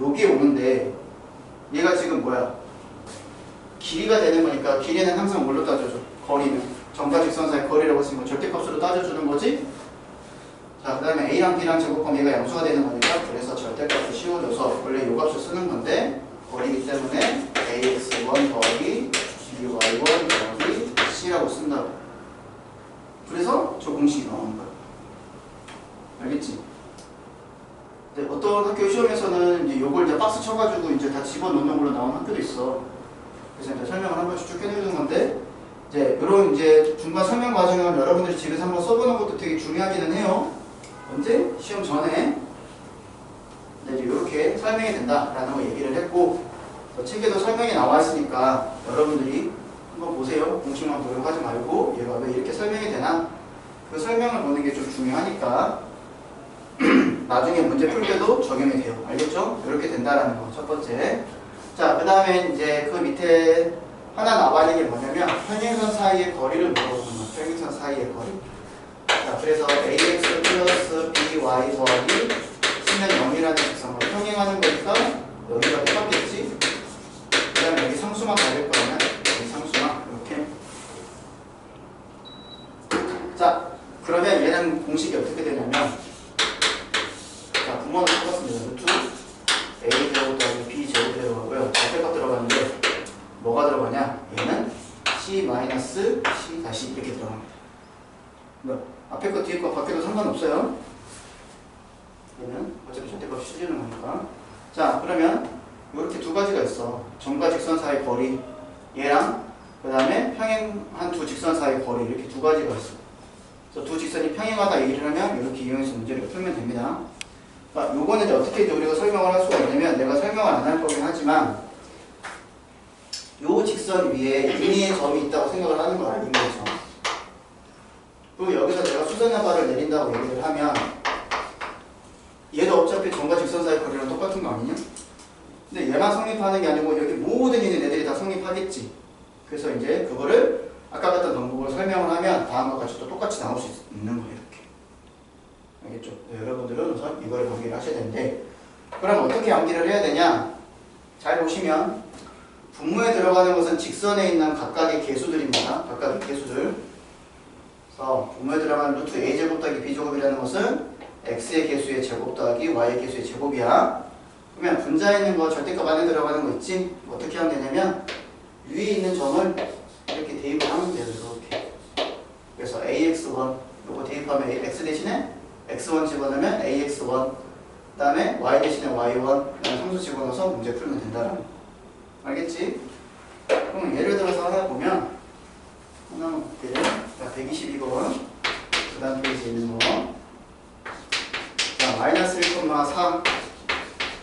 여기에 오는데 얘가 지금 뭐야? 길이가 되는 거니까 길이는 항상 뭘로 따져줘? 거리는 정과 직선 사이 거리라고 쓰면 절대값으로 따져주는 거지? 자, 그 다음에 a랑 b랑 제곱하면 얘가 양수가 되는 거니까 그래서 절대값을 씌워줘서 원래 요 값을 쓰는 건데 거리이기 때문에 ax1 더하기 by1 더하기 c라고 쓴다고. 그래서 저 공식이 나오는 거야. 알겠지? 근데 어떤 학교 시험에서는 이제 요걸 이제 박스 쳐가지고 이제 다 집어넣는 걸로 나온 학교도 있어. 그래서 이제 설명을 한 번씩 쭉 해주는 건데 이제 이런 이제 중간 설명 과정은 여러분들이 집에서 한번 써보는 것도 되게 중요하기는 해요. 언제? 시험 전에 이제 이렇게 설명이 된다라는 거 얘기를 했고 책에도 설명이 나와 있으니까 여러분들이 한번 보세요. 공식만 보려고 하지 말고 얘가 왜 이렇게 설명이 되나 그 설명을 보는 게 좀 중요하니까 나중에 문제 풀 때도 적용이 돼요. 알겠죠? 이렇게 된다라는 거 첫 번째. 자, 그 다음에 이제 그 밑에 하나 나와 있는 게 뭐냐면 평행선 사이의 거리를 물어보는 거예요. 평행선 사이의 거리. 자, 그래서 ax 플러스 by 더하기 c는 0이라는 직선으로 평행하는 거니까 여기가 똑같겠지? 그 다음에 여기 상수만 가릴 거면 여기 상수만 이렇게. 자, 그러면 얘는 공식이 어떻게 되냐면 자, 분모는 똑같습니다. 루트 a 제곱 더하기 b 제곱 들어가고요. 절대값 들어가는데 뭐가 들어가냐? 얘는 c 마이너스 c 다시 이렇게 들어갑니다. 뭐 앞에 거 뒤에 거 바뀌어도 상관없어요. 얘는 어차피 절대값 실리는 거니까. 자, 그러면 이렇게 두 가지가 있어. 점과 직선 사이 거리 얘랑 그 다음에 평행한 두 직선 사이 거리 이렇게 두 가지가 있어. 그래서 두 직선이 평행하다 얘기를 하면 이렇게 이용해서 문제를 풀면 됩니다. 그러니까 요거는 이제 어떻게 이제 우리가 설명을 할 수가 있냐면 내가 설명을 안 할 거긴 하지만 요 직선 위에 임의의 점이 있다고 생각을 하는 거야. 임의의 점. 그리고 여기서 내가 수선의 발을 내린다고 얘기를 하면 얘도 어차피 점과 직선 사이 거리랑 똑같은 거 아니냐? 근데 얘만 성립하는 게 아니고 여기 모든 있는 애들이 다 성립하겠지. 그래서 이제 그거를 아까 같은 방법으로 설명을 하면 다음과 같이 또 똑같이 나올 수 있는 거예요. 이렇게. 알겠죠? 네, 여러분들은 우선 이걸 암기를 하셔야 되는데 그럼 어떻게 암기를 해야 되냐? 잘 보시면 분모에 들어가는 것은 직선에 있는 각각의 개수들입니다. 각각의 개수들. 그래서 분모에 들어가는 루트 a 제곱 더하기 b 제곱이라는 것은 x의 개수의 제곱 더하기 y의 개수의 제곱이야. 그러면 분자에 있는 거 절대값 안에 들어가는 거 있지? 어떻게 하면 되냐면 위에 있는 점을 이렇게 대입을 하면 돼요. 이렇게. 그래서 ax1 요거 대입하면 x 대신에 x1 집어넣으면 ax1 그 다음에 y 대신에 y1 그다음에 상수 집어넣어서 문제 풀면 된다라는 거. 알겠지? 그럼 예를 들어서 하나 보면 하나 볼게요. 122번 그 다음 페이지에 있는 거. 자, 마이너스 1,4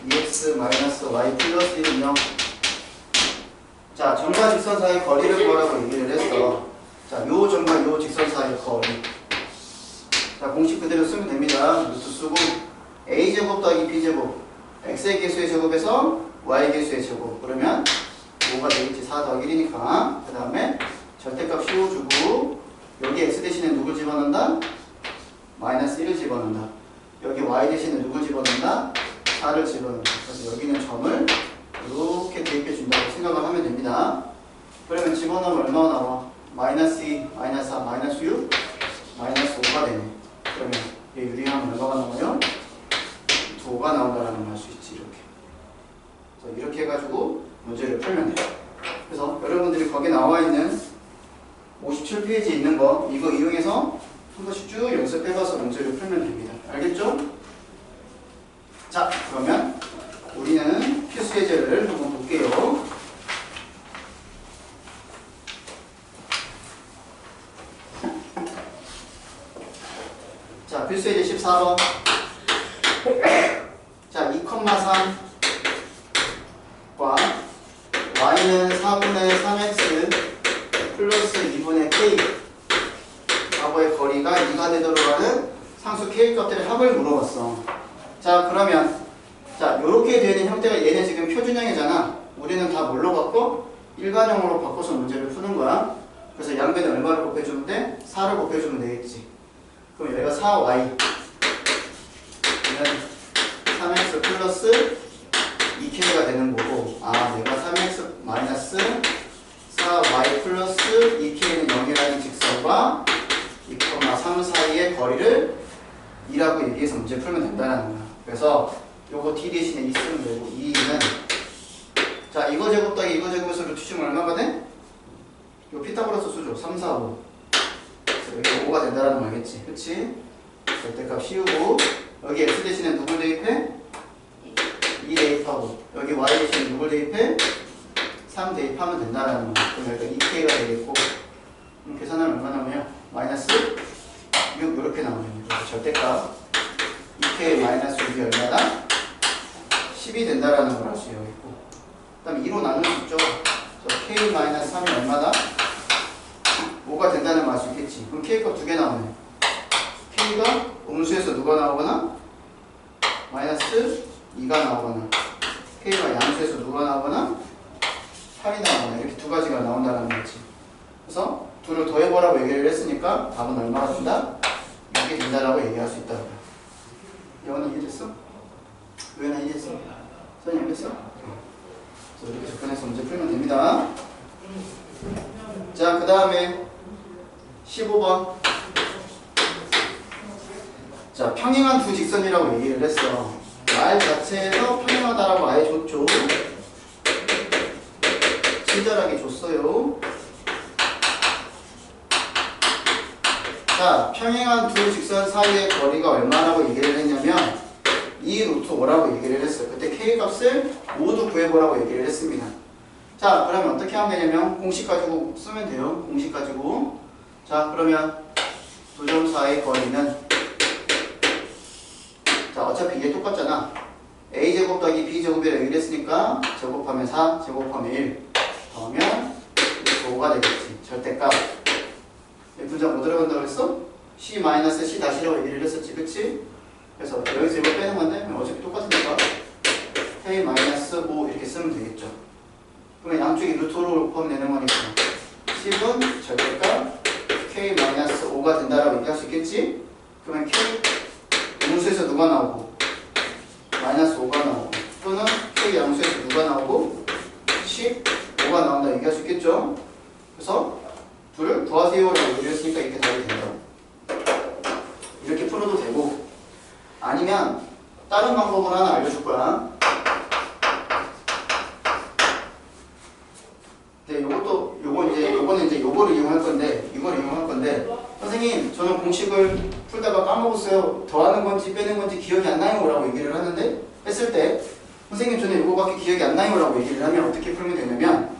2x 마이너스 y 플러스 1은 0. 자, 점과 직선 사이 거리를 구하라고 얘기를 했어. 자, 요 점과 요 직선 사이 거리. 자, 공식 그대로 쓰면 됩니다. 루트 쓰고 a제곱 더하기 b제곱 x의 개수의 제곱에서 y 개수의 제곱. 그러면 5가 되겠지. 4 더하기 1이니까. 그 다음에 절대값 씌워주고 여기 x 대신에 누굴 집어넣는다? 마이너스 1을 집어넣는다. 여기 y 대신에 누굴 집어넣는다? 4를 집어넣는다. 그래서 여기는 점을 이렇게 대입해 준다고 생각을 하면 됩니다. 그러면 집어넣으면 얼마나 나와? 마이너스 2, 마이너스 4, 마이너스 6, 마이너스 5가 되네. 그러면 얘 유리하면 얼마가 나와요? 5가 나온다라는 걸 할 수 있지. 이렇게. 그래서 이렇게 해가지고 문제를 풀면 돼요. 그래서 여러분들이 거기에 나와 있는 57페이지에 있는 거 이거 이용해서 한 번씩 쭉 연습해봐서 문제를 풀면 됩니다. 알겠죠? 자, 그러면 우리는 필수 예제를 한번 볼게요. 4번. 자, 2,3과 y는 4분의 3x 플러스 2분의 k 하고의 거리가 2가 되도록 하는 상수 k 값들의 합을 물어봤어. 자, 그러면 자, 요렇게 되는 형태가 얘는 지금 표준형이잖아. 우리는 다 뭘로 바꿔? 일반형으로 바꿔서 문제를 푸는 거야. 그래서 양변에 얼마를 곱해주면 돼? 4를 곱해주면 되겠지. 그럼 얘가 4y 3x 플러스 2k가 되는 거고, 아, 내가 3x 마이너스 4y 플러스 2k는 0이라는 직선과 2,3 사이의 거리를 2라고 얘기해서 문제 풀면 된다는 거야. 그래서 요거 d 대신에 2 쓰면 되고, 2는 자, 이거 제곱 더하기 이거 제곱에서 루트 주면 얼마가 돼? 요 피타고라스 수죠. 3, 4, 5. 그래서 여기 5가 된다는 거 알겠지? 그치? 절대값 씌우고, 여기 x 대신에 누굴 대입해? 2 대입하고, 여기 y 대신에 누굴 대입해? 3 대입하면 된다는 거. 그럼 여기가 2k가 되겠고, 그럼 계산하면 얼마 나오냐? 마이너스 6 이렇게 나오네요. 그래서 절대값 2k 마이너스 6이 얼마다? 10이 된다라는 걸 알 수 있고, 그 다음에 2로 나눌 수 있죠. k 마이너스 3이 얼마다? 5가 된다는 걸 알 수 있겠지. 그럼 k값 2개 나오네. k가 음수에서 누가 나오거나 마이너스 2가 나오거나 k가 양수에서 누가 나오거나 8이 나오거나 이렇게 두 가지가 나온다는 거지. 그래서 둘을 더해보라고 얘기를 했으니까 답은 얼마가 된다? 이게 된다라고 얘기할 수 있다고. 영어는 이해됐어? 왜나 이해됐어? 선생님 이해됐어? 그래서 이렇게 접근해서 문제 풀면 됩니다. 자, 그 다음에 15번. 자, 평행한 두 직선이라고 얘기를 했어. 말 자체에서 평행하다라고 아예 줬죠. 친절하게 줬어요. 자, 평행한 두 직선 사이의 거리가 얼마라고 얘기를 했냐면 2 루트 5라고 얘기를 했어요. 그때 k 값을 모두 구해보라고 얘기를 했습니다. 자, 그러면 어떻게 하면 되냐면 공식 가지고 쓰면 돼요. 공식 가지고. 자, 그러면 두 점 사이의 거리는, 자, 어차피 이게 똑같잖아. a제곱 더하기 b제곱이라고 얘기를 했으니까 제곱하면 4, 제곱하면 1 더하면 5가 되겠지. 절대값. 분자 뭐 들어간다고 그랬어? c 마이너스 c 다시라고 얘기를 했었지, 그치? 그래서 여기서 이거 빼는 건데 어차피 똑같으니까 k 마이너스 5 이렇게 쓰면 되겠죠. 그러면 양쪽이 루트로 곱하면 되는 거니까 10은 절대값 k 마이너스 5가 된다라고 얘기할 수 있겠지? 그러면 k 음수에서 누가 나오고 마이너스 5가 나오고 또는 k 양수에서 누가 나오고 15가 나온다 얘기할 수 있겠죠? 그래서 둘을 구하세요라고 얘기를 했으니까 이렇게 답이 된다고. 이렇게 풀어도 되고, 아니면 다른 방법을 하나 알려줄 거야. 근데 요거는 이제 요거를 이용할 건데, 이걸 이용할 건데, 선생님 저는 공식을 풀다가 까먹었어요. 더하는 건지 빼는 건지 기억이 안 나요 라고 얘기를 하는데, 했을 때 선생님 저는 요거밖에 기억이 안 나요 라고 얘기를 하면 어떻게 풀면 되냐면,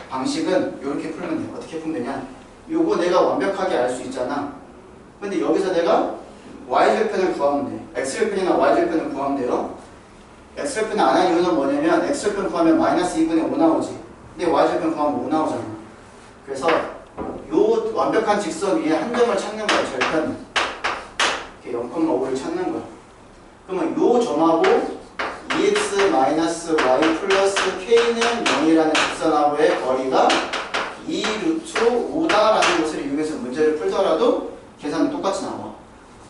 방식은 이렇게 풀면 돼요. 어떻게 풀면 되냐? 요거 내가 완벽하게 알 수 있잖아. 근데 여기서 내가 y절편을 구하면 돼. x절편이나 y절편을 구하면 돼요. x절편 안 한 이유는 뭐냐면 x절편 구하면 마이너스 2분의 5 나오지. 근데 y절편 구하면 5 나오잖아. 그래서 요 완벽한 직선 위에 한 점을 찾는 거야. 절편은. 이렇게 0,5를 찾는 거야. 그러면 요 점하고 2x 마이너스 y 플러스 k는 0이라는 직선하고의 거리가 2 루트 5다라는 것을 이용해서 문제를 풀더라도 계산은 똑같이 나와.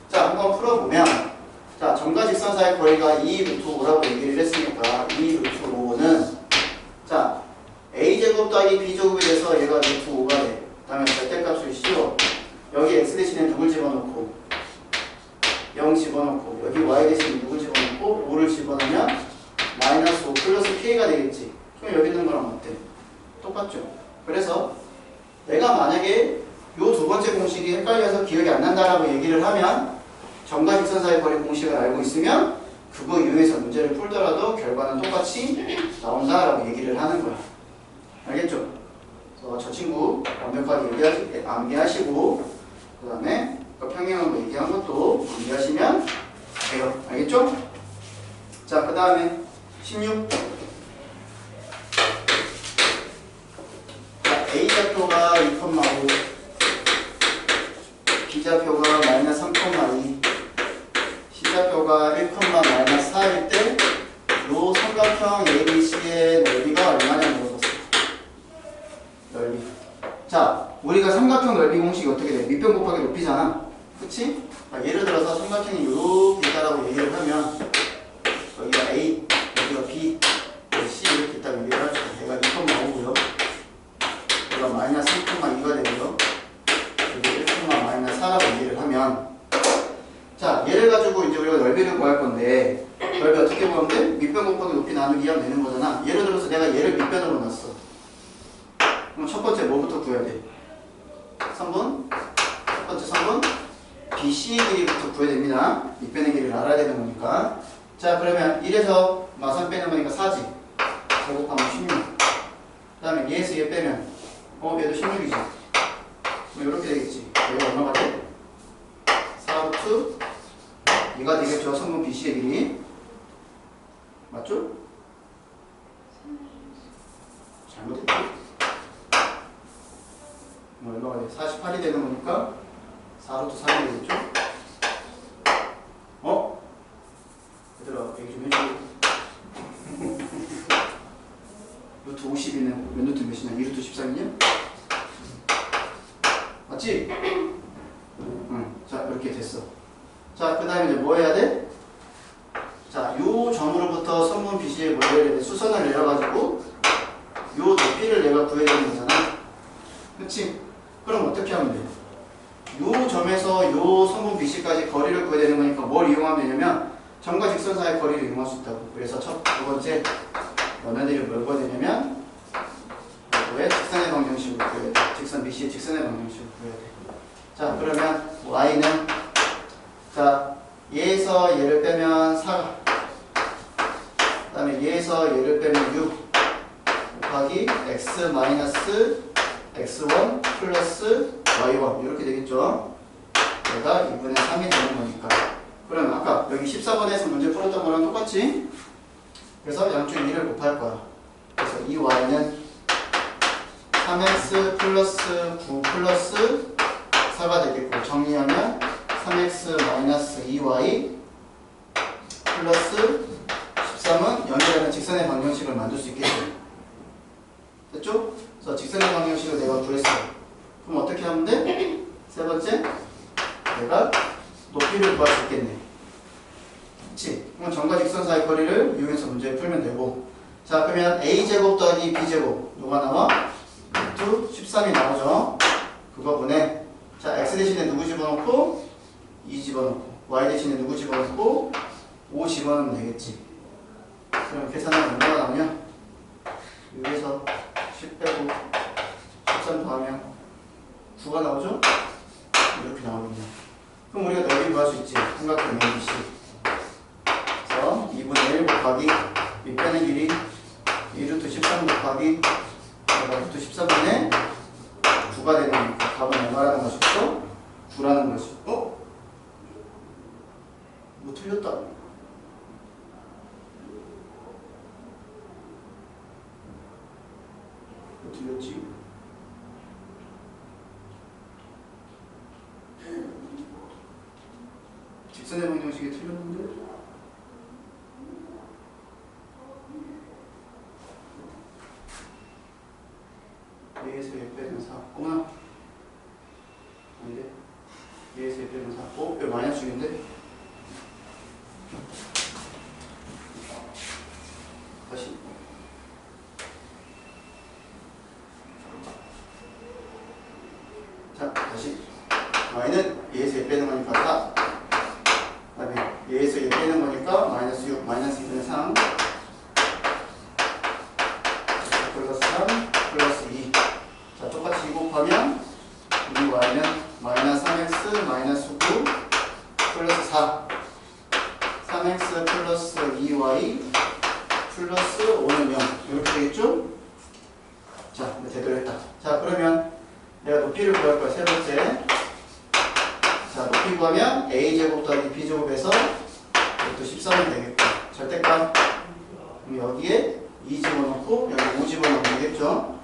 자, 한번 풀어보면, 자, 점과 직선 사이의 거리가 2 루트 5라고 얘기를 했으니까 2 루트 5는, 자, a제곱 더하기 b제곱에 대해서 얘가 루트 5가 돼. 그 다음에 절대값을 씌워. 여기 x 대신에 누굴 집어넣고 0 집어넣고, 여기 y 대신에 누굴 집어넣고 5를 집어넣으면 마이너스 5 플러스 k가 되겠지. 그럼 여기 있는 거랑 어때? 똑같죠. 그래서 내가 만약에 요 두 번째 공식이 헷갈려서 기억이 안 난다라고 얘기를 하면, 점과 직선 사이 거리 공식을 알고 있으면 그거 이용해서 문제를 풀더라도 결과는 똑같이 나온다라고 얘기를 하는 거야. 알겠죠? 그래서 저 친구 완벽하게 암기하시고, 그 다음에 평행 평행한 거 얘기한 것도 이해하시면 돼요. 알겠죠? 자, 그 다음에 16. 자, A좌표가 2,5, B좌표가 마이너스 3,2, C좌표가 1,-4일 때 요 삼각형 ABC의 넓이가 얼마냐 물어봤어요. 넓이. 자, 우리가 삼각형 넓이 공식이 어떻게 돼? 밑변 곱하기 높이잖아. 그치? 예를 들어서 삼각형이 이렇게 있다라고 얘기를 하면 여기가 A, 여기가 B, 여기가 C 이렇게 있다고 얘기를 하죠. 얘가 2,5고요. 여기가 마이너스 3,2가 되고요. 여기 1,-4라고 얘기를 하면 자, 얘를 가지고 이제 우리가 넓이를 구할 건데 넓이 어떻게 구하면 돼? 밑변 곱하기 높이 나누기 하면 되는 거잖아. 예를 들어서 내가 얘를 밑변으로 놨어. 그럼 첫 번째 뭐부터 구해야 돼? 3번? 첫 번째 3번? BC의 길이부터 구해야 됩니다. 밑변의 길이를 알아야 되는 거니까. 자, 그러면 1에서 마산 빼는 거니까 4지. 제곱하면 16. 그 다음에 얘에서 얘 빼면 얘도 16이지. 그럼 이렇게 되겠지. 얘가 얼마가 돼? 4루트 2가 되겠죠. 성분 BC의 길이. 맞죠? 잘못했지. 얼마가 돼? 48이 되는 거니까 4루트 3이 되겠죠? 얘들아 얘기 좀 해줘. 루트 50이는 몇 루트 몇이냐? 2루트 13이냐? 맞지? 응. 자, 이렇게 됐어. 자, 그 다음에 이제 뭐 해야 돼? 자, 요 점으로부터 성분 BC의 뭘 내야 돼? 수선을 내려가지고 요 높이를 내가 구해야 되는 거잖아. 그치? 그럼 어떻게 하면 돼? 요 점에서 요 성분 BC까지 거리를 구해야 되는 거니까 뭘 이용하면 되냐면 점과 직선 사이의 거리를 이용할 수 있다고. 그래서 두 번째 너네들이 뭘 구해야 되냐면 왜 직선의 방정식을 구해야 돼. 직선 BC의 직선의 방정식을 구해야 돼. 자, 그러면 y는 자, 얘에서 얘를 빼면 4, 그 다음에 얘에서 얘를 빼면 6 곱하기 x 마이너스 x1 플러스 y1 이렇게 되겠죠. 얘가 2분의 3이 되는 거니까. 그럼 아까 여기 14번에서 문제 풀었던 거랑 똑같지? 그래서 양쪽 2를 곱할 거야. 그래서 이 y는 3x 플러스 9 플러스 4가 되겠고 정리하면 3x 마이너스 2y 플러스 13은 연이라는 직선의 방정식을 만들 수 있겠죠. 됐죠? 그래서 직선의 방정식을 내가 구했어. 그럼 어떻게 하면 돼? 세 번째, 내가 높이를 구할 수 있겠네. 그치? 그럼 점과 직선 사이 거리를 이용해서 문제를 풀면 되고. 자, 그러면 a제곱 더하기 b제곱 누가 나와? 루트 13이 나오죠. 그거분에 자, x 대신에 누구 집어넣고 2 집어넣고 y 대신에 누구 집어넣고 5 집어넣으면 되겠지. 그럼 계산하면 얼마가 나오냐? 여기에서 10 빼고 13 더하면 9가 나오죠? 이렇게 나오거든요. 그럼 우리가 넓이 구할 수 있지. 삼각형 ABC. 그래서 2분의 1 곱하기 밑변의 길이 2루트 13 곱하기 루트 13분의 9가 되는 거니까 답은 얼마라는 것이죠? 9라는 것이. 뭐 틀렸다. 뭐 틀렸지? 직선의 방정식이 틀렸는데? 얘에서 얘 빼면 4. 어머나. 아닌데? 얘에서 얘 빼면 4. 여기 마이너스 6인데? 다시. 자, 다시. y는 얘에서 얘 빼는 거니까 4. 그 다음에 얘에서 얘 빼는 거니까 마이너스 6, 마이너스 2분의 3. 플러스 3, 플러스 2. 자, 똑같이 2 곱하면 이 y는 마이너스 3x 마이너스 9 플러스 4. 3x 플러스 2y 플러스 5는 0. 이렇게 되겠죠? 자, 제대로 했다. 자, 그러면 내가 높이를 구할 거야. 세 번째. 자, 높이 구하면 a제곱 더하기 b제곱에서 이것도 13이 되겠고 절대값 그럼 여기에 2 집어넣고 여기 5 집어넣으면 되겠죠.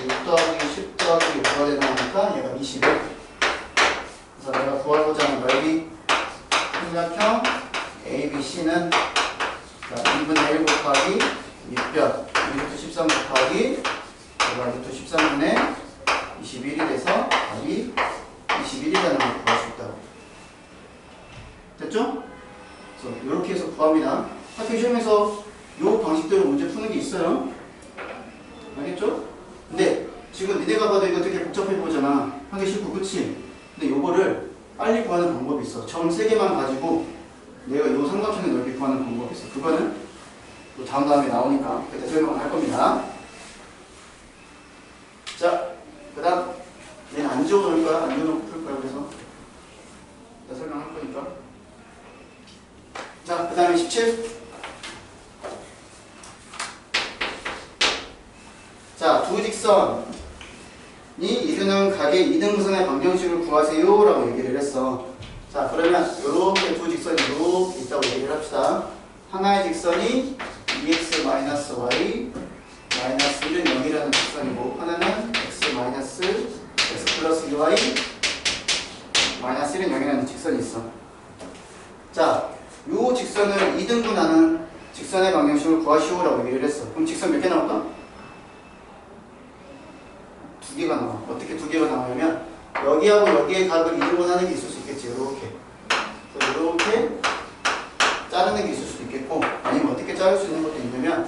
6 더하기 10 더하기 5가 되는 거니까 얘가 21. 그래서 내가 구하고자 하는 넓이 삼각형 ABC는 2분의 1 곱하기 6변 이것도 13 곱하기 이것도 13분의 21이 돼서 답이 21이라는 걸 구할 수 있다고. 됐죠? 그래서 이렇게 해서 구합니다. 학교 시험에서 이 방식대로 문제 푸는 게 있어요. 알겠죠? 근데 지금 니네가 봐도 이거 되게 복잡해 보잖아. 하기 싫고 그치? 근데 요거를 빨리 구하는 방법이 있어. 점 3개만 가지고 내가 요 삼각형의 넓이 구하는 방법이 있어. 그거는 또 다음에 나오니까 그때 설명을 할 겁니다. 자, 그 다음 얘는 안 지워놓을 거야? 안 지워놓고 풀 거야? 그래서 내가 설명할 거니까. 자, 그 다음에 17. 자, 두 직선이 이루는 각의 이등분선의 방정식을 구하세요 라고 얘기를 했어. 자, 그러면 이렇게 두 직선이 이렇게 있다고 얘기를 합시다. 하나의 직선이 2x-y 마이너스 1은 0이라는 직선이고 하나는 x 플러스 2y 마이너스 1은 0이라는 직선이 있어. 자, 요 직선을 2등분하는 직선의 방정식을 구하시오 라고 얘기를 했어. 그럼 직선 몇 개 나올까? 2개가 나와. 어떻게 2개가 나오냐면 여기하고 여기의 각을 2등분하는 게 있을 수 있겠지. 이렇게 자르는 게 있을 수도 있겠고 아니면 어떻게 자를 수 있는 것도 있냐면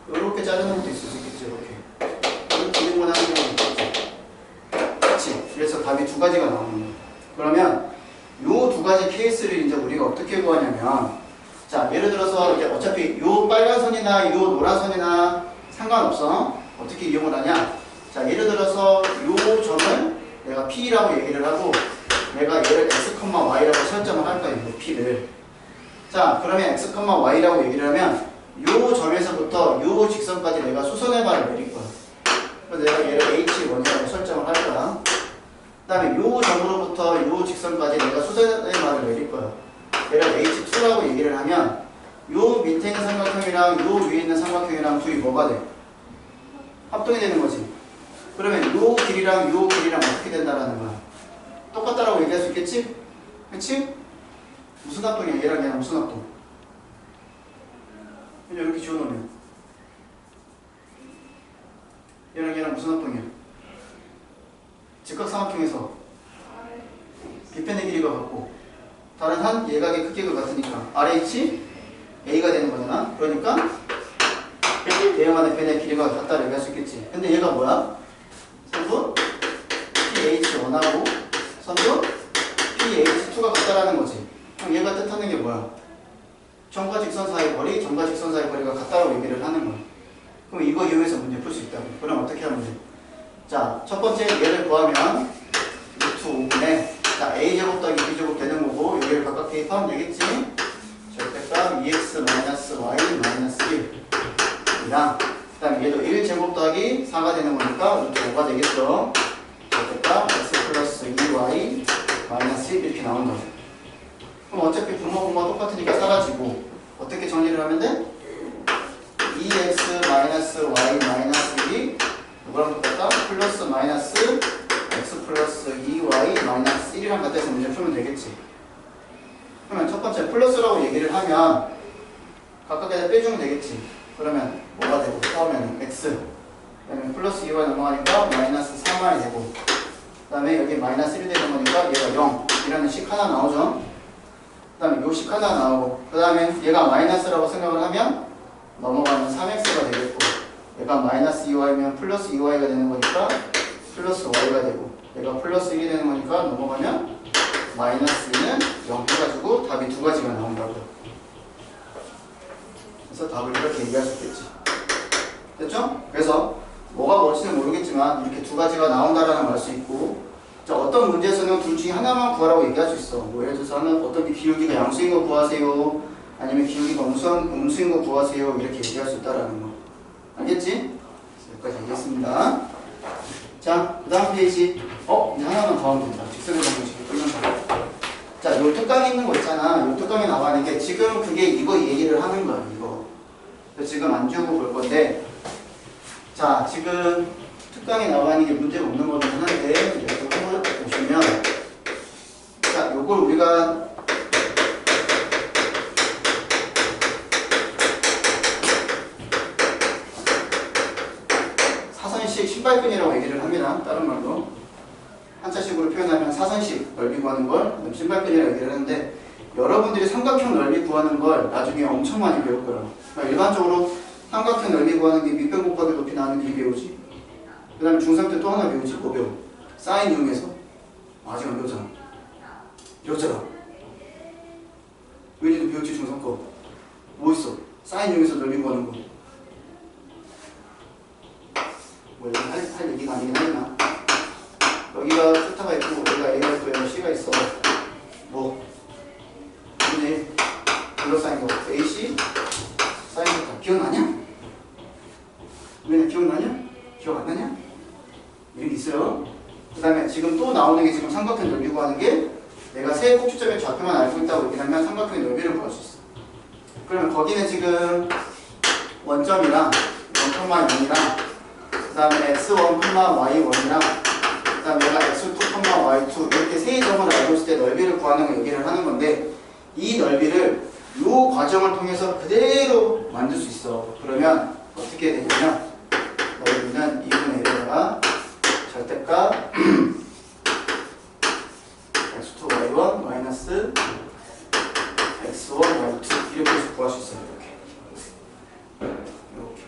이렇게 자르는 것도 있을 수 있겠지. 이렇게 2등분하는 경우도 있겠지. 그렇지? 그래서 답이 두 가지가 나오는 거야. 그러면 요 두 가지 케이스를 이제 우리가 어떻게 구하냐면 자, 예를 들어서 이제 어차피 요 빨간 선이나 요 노란 선이나 상관없어. 어떻게 이용을 하냐? 자, 예를 들어서 요 점을 내가 P라고 얘기를 하고 내가 얘를 x, y라고 설정을 할 거야. 이 P를. 자, 그러면 x, y라고 얘기를 하면 요 점에서부터 요 직선까지 내가 수선의 발을 내릴 거야. 그래서 내가 얘를 H1이라고 설정을 할 거야. 그 다음에 요 점으로부터 요 직선까지 내가 수선의 발을 내릴 거야. 얘를 H2라고 얘기를 하면 요 밑에 있는 삼각형이랑 요 위에 있는 삼각형이랑 둘이 뭐가 돼? 합동이 되는 거지. 그러면 요 길이랑 요 길이랑 어떻게 된다라는 거야? 똑같다라고 얘기할 수 있겠지? 그치? 무슨 합동이야? 얘랑 무슨 합동? 그냥 이렇게 지워놓으면 얘랑 무슨 합동이야? 직각삼각형에서 빗변의 길이가 같고 다른 한 예각의 크기가 같으니까 RH A가 되는 거잖아. 그러니까 대응하는 변의 길이가 같다고 얘기할 수 있겠지. 근데 얘가 뭐야? 선분 PH1하고 선분 PH2가 같다라는 거지. 그럼 얘가 뜻하는 게 뭐야? 점과 직선 사이 거리, 점과 직선 사이 거리가 같다고 얘기를 하는 거야. 그럼 이거 이용해서 문제 풀 수 있다고. 그럼 어떻게 하면 돼? 자, 첫 번째 얘를 구하면 루트 5분의 자, a제곱 더하기 b제곱 되는 거고 여기를 각각 대입하면 되겠지? 절대값 2x-y 1이랑 그 다음에 얘도 1제곱 더하기 4가 되는 거니까 루트 5가 되겠죠? 절대값 x 플러스 2y 마이너스 1 이렇게 나온다. 그럼 어차피 분모가 똑같으니까 사라지고 어떻게 정리를 하면 돼? 2x-y 마이너스 1이 누구랑 똑같다? 플러스 마이너스 x 플러스 2y 마이너스 1이랑 같다 해서 문제 풀면 되겠지. 그러면 첫 번째 플러스라고 얘기를 하면 각각에다 빼주면 되겠지. 그러면 뭐가 되고 처음에는 x 그다음에 플러스 2y 넘어가니까 마이너스 3y 되고 그 다음에 여기 마이너스 1이 되는 거니까 얘가 0 이라는 식 하나 나오죠. 그 다음에 요 식 하나 나오고 그 다음에 얘가 마이너스라고 생각을 하면 넘어가면 3x가 되겠고 얘가 마이너스 2y면 플러스 2y가 되는 거니까 플러스 y가 되고 얘가 플러스 1이 되는 거니까 넘어가면 마이너스 2는 0 해가지고 답이 두 가지가 나온다고. 그래서 답을 이렇게 얘기할 수 있겠지. 됐죠? 그래서 뭐가 뭘지는 모르겠지만 이렇게 두 가지가 나온다라는 걸 알 수 있고 자, 어떤 문제에서는 둘 중에 하나만 구하라고 얘기할 수 있어. 뭐 예를 들어서 어떤 게 기울기가 양수인 거 구하세요. 아니면 기울기가 음수인 거 구하세요. 이렇게 얘기할 수 있다라는 거. 알겠지? 여기까지 알겠습니다. 자, 그 다음 페이지. 이제 하나만 더 하면 된다. 직선의 방정식이 끝난다. 자, 요 특강에 있는 거 있잖아. 요 특강에 나와 있는 게 지금 그게 이거 얘기를 하는 거야. 이거. 그래서 지금 안 주고 볼 건데, 자, 지금 특강에 나와 있는 게 문제가 없는 거긴 한데, 여기 보시면, 자, 요걸 우리가 사선식 신발끈이라고 얘기를 합니다. 다른 말로. 한자식으로 표현하면 사선식 넓이 구하는 걸 신발끈이라고 얘기를 하는데, 여러분들이 삼각형 넓이 구하는 걸 나중에 엄청 많이 배울 거예요. 그러니까 일반적으로 삼각형 넓이 구하는 게 밑변 곱하기 높이 나누는 게 배우지. 그 다음에 중3 때 또 하나 배우지. 뭐 배워? 사인 이용해서? 아직 안 배우잖아. 배웠잖아. 왠지도 배웠지, 중3 거. 뭐 있어? 사인 이용해서 넓이 구하는 거. 뭐 여기 할 얘기가 아니긴 하지만, 여기가 세타가 있고 여기가 A가 있고 여기가 C가 있어. 뭐 근데 둘러싸인 거 AC 사인 세타 기억나냐? 왜 기억나냐? 기억 안 나냐? 이런 게 있어요. 그 다음에 지금 또 나오는 게 지금 삼각형 넓이 구하는 게 내가 세 꼭지점의 좌표만 알고 있다고 얘기하면 삼각형의 넓이를 구할 수 있어. 그러면 거기는 지금 원점이랑 0,0이랑 그 다음에 x1, y1이랑 그 다음에 얘가 x2, y2 이렇게 세 점을 알고 있을 때 넓이를 구하는 거 얘기를 하는 건데, 이 넓이를 이 과정을 통해서 그대로 만들 수 있어. 그러면 어떻게 되냐면 넓이는 2분의 1에다가 절대값 x2, y1 마이너스 x1, y2 이렇게 해서 구할 수 있어요. 이렇게.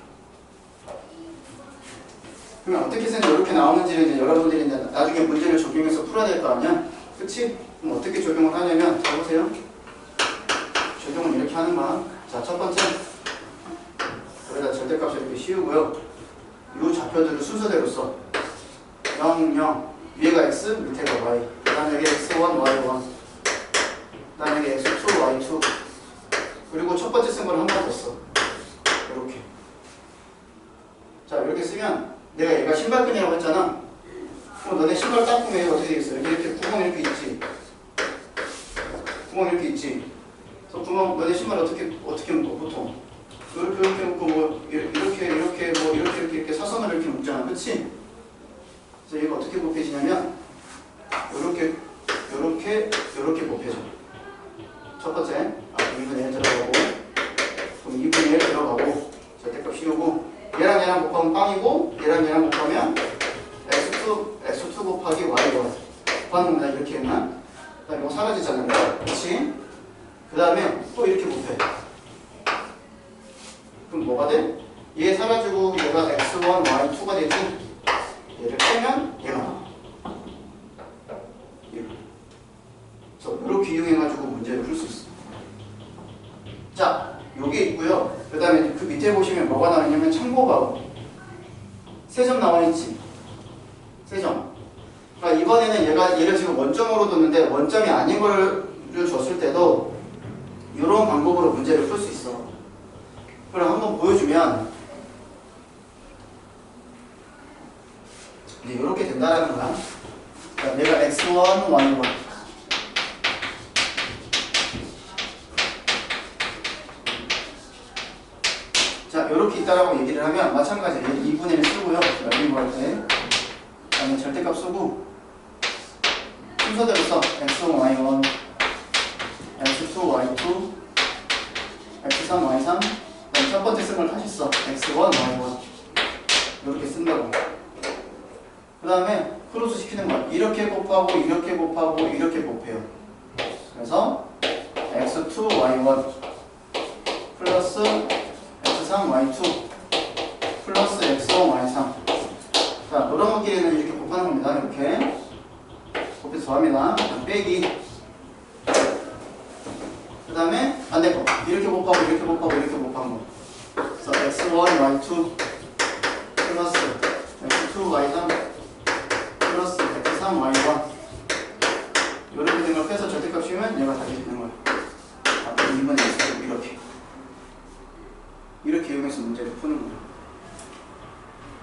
그러면 어떻게 해서 이렇게 나오는지를 이제 여러분들이 이제 나중에 문제를 적용해서 풀어야 될 거 아니야? 그치? 그럼 어떻게 적용을 하냐면, 자 보세요. 적용은 이렇게 하는 거야. 자, 첫 번째. 여기다 절대값을 이렇게 씌우고요. 이 좌표들을 순서대로 써. 0, 0. 위에가 x, 밑에가 y. 그 다음에 여기 x1, y1. 그 다음에 여기 x2, y2. 그리고 첫 번째 쓴 걸 한 번 더 써. 이렇게. 자, 이렇게 쓰면 내가 얘가 신발끈이라고 했잖아. 그럼 너네 신발 딱 보면 얘가 어떻게 되겠어? 이렇게 구멍 이렇게 있지. 구멍 이렇게 있지. 그래서 구멍, 너네 신발 어떻게 묶어, 보통? 이렇게 묶고, 뭐, 이렇게 사선을 이렇게 묶잖아. 그치? 그래서 얘가 어떻게 곱해지냐면, 이렇게 곱해져. 첫 번째, 2분의 1 들어가고, 그럼 2분의 1 들어가고, 절대값 씌우고, 얘랑 곱하면 빵이고, 얘랑 곱하면 x2 곱하기 y1 곱하는 겁니다. 이렇게 하면. 그 다음에 이거 사라지잖아요. 그치? 그 다음에 또 이렇게 곱해. 그럼 뭐가 돼? 얘 사라지고 얘가 x1, y2가 되지? 얘를 빼면 얘가 나와. 그래서 이렇게 이용해가지고 문제를 풀 수 있어. 자, 요게 있고요. 그 다음에 그 밑에 보시면 뭐가 나오냐면 참고가 세 점 나와 있지. 세 점. 그러니까 이번에는 얘를 지금 원점으로 뒀는데 원점이 아닌 걸 줬을 때도 이런 방법으로 문제를 풀 수 있어. 그럼 한번 보여주면 이제 이렇게 된다라는 거야. 그러니까 내가 x1, y1 자, 이렇게 있다라고 얘기를 하면 마찬가지로 2분의 1 쓰고요. 넓이 구할 때. 그다음에 절대값 쓰고 순서대로 써. x1, y1, x2, y2, x3, y3. 그다음 첫 번째 쓴 걸 다시 써. x1, y1. 이렇게 쓴다고. 그 다음에 크로스 시키는 거야. 이렇게 곱하고 이렇게 곱하고 이렇게 곱해요. 그래서 x2, y1 플러스 x3, y2 플러스 x1, y3. 자, 노란 것끼리는 이렇게 곱하는 겁니다. 이렇게 곱해서 더합니다. 빼기. 그 다음에 반대거. 이렇게 곱하고 이렇게 곱하고 이렇게 곱한 거. 그래서 x1, y2 플러스 x2, y3 플러스 x3, y1 이렇게 된 걸 빼서 절대값 씌우면 얘가 답이 되는 거야. 앞으로 2번에 있을 때 이렇게 이용해서 문제를 푸는 거야.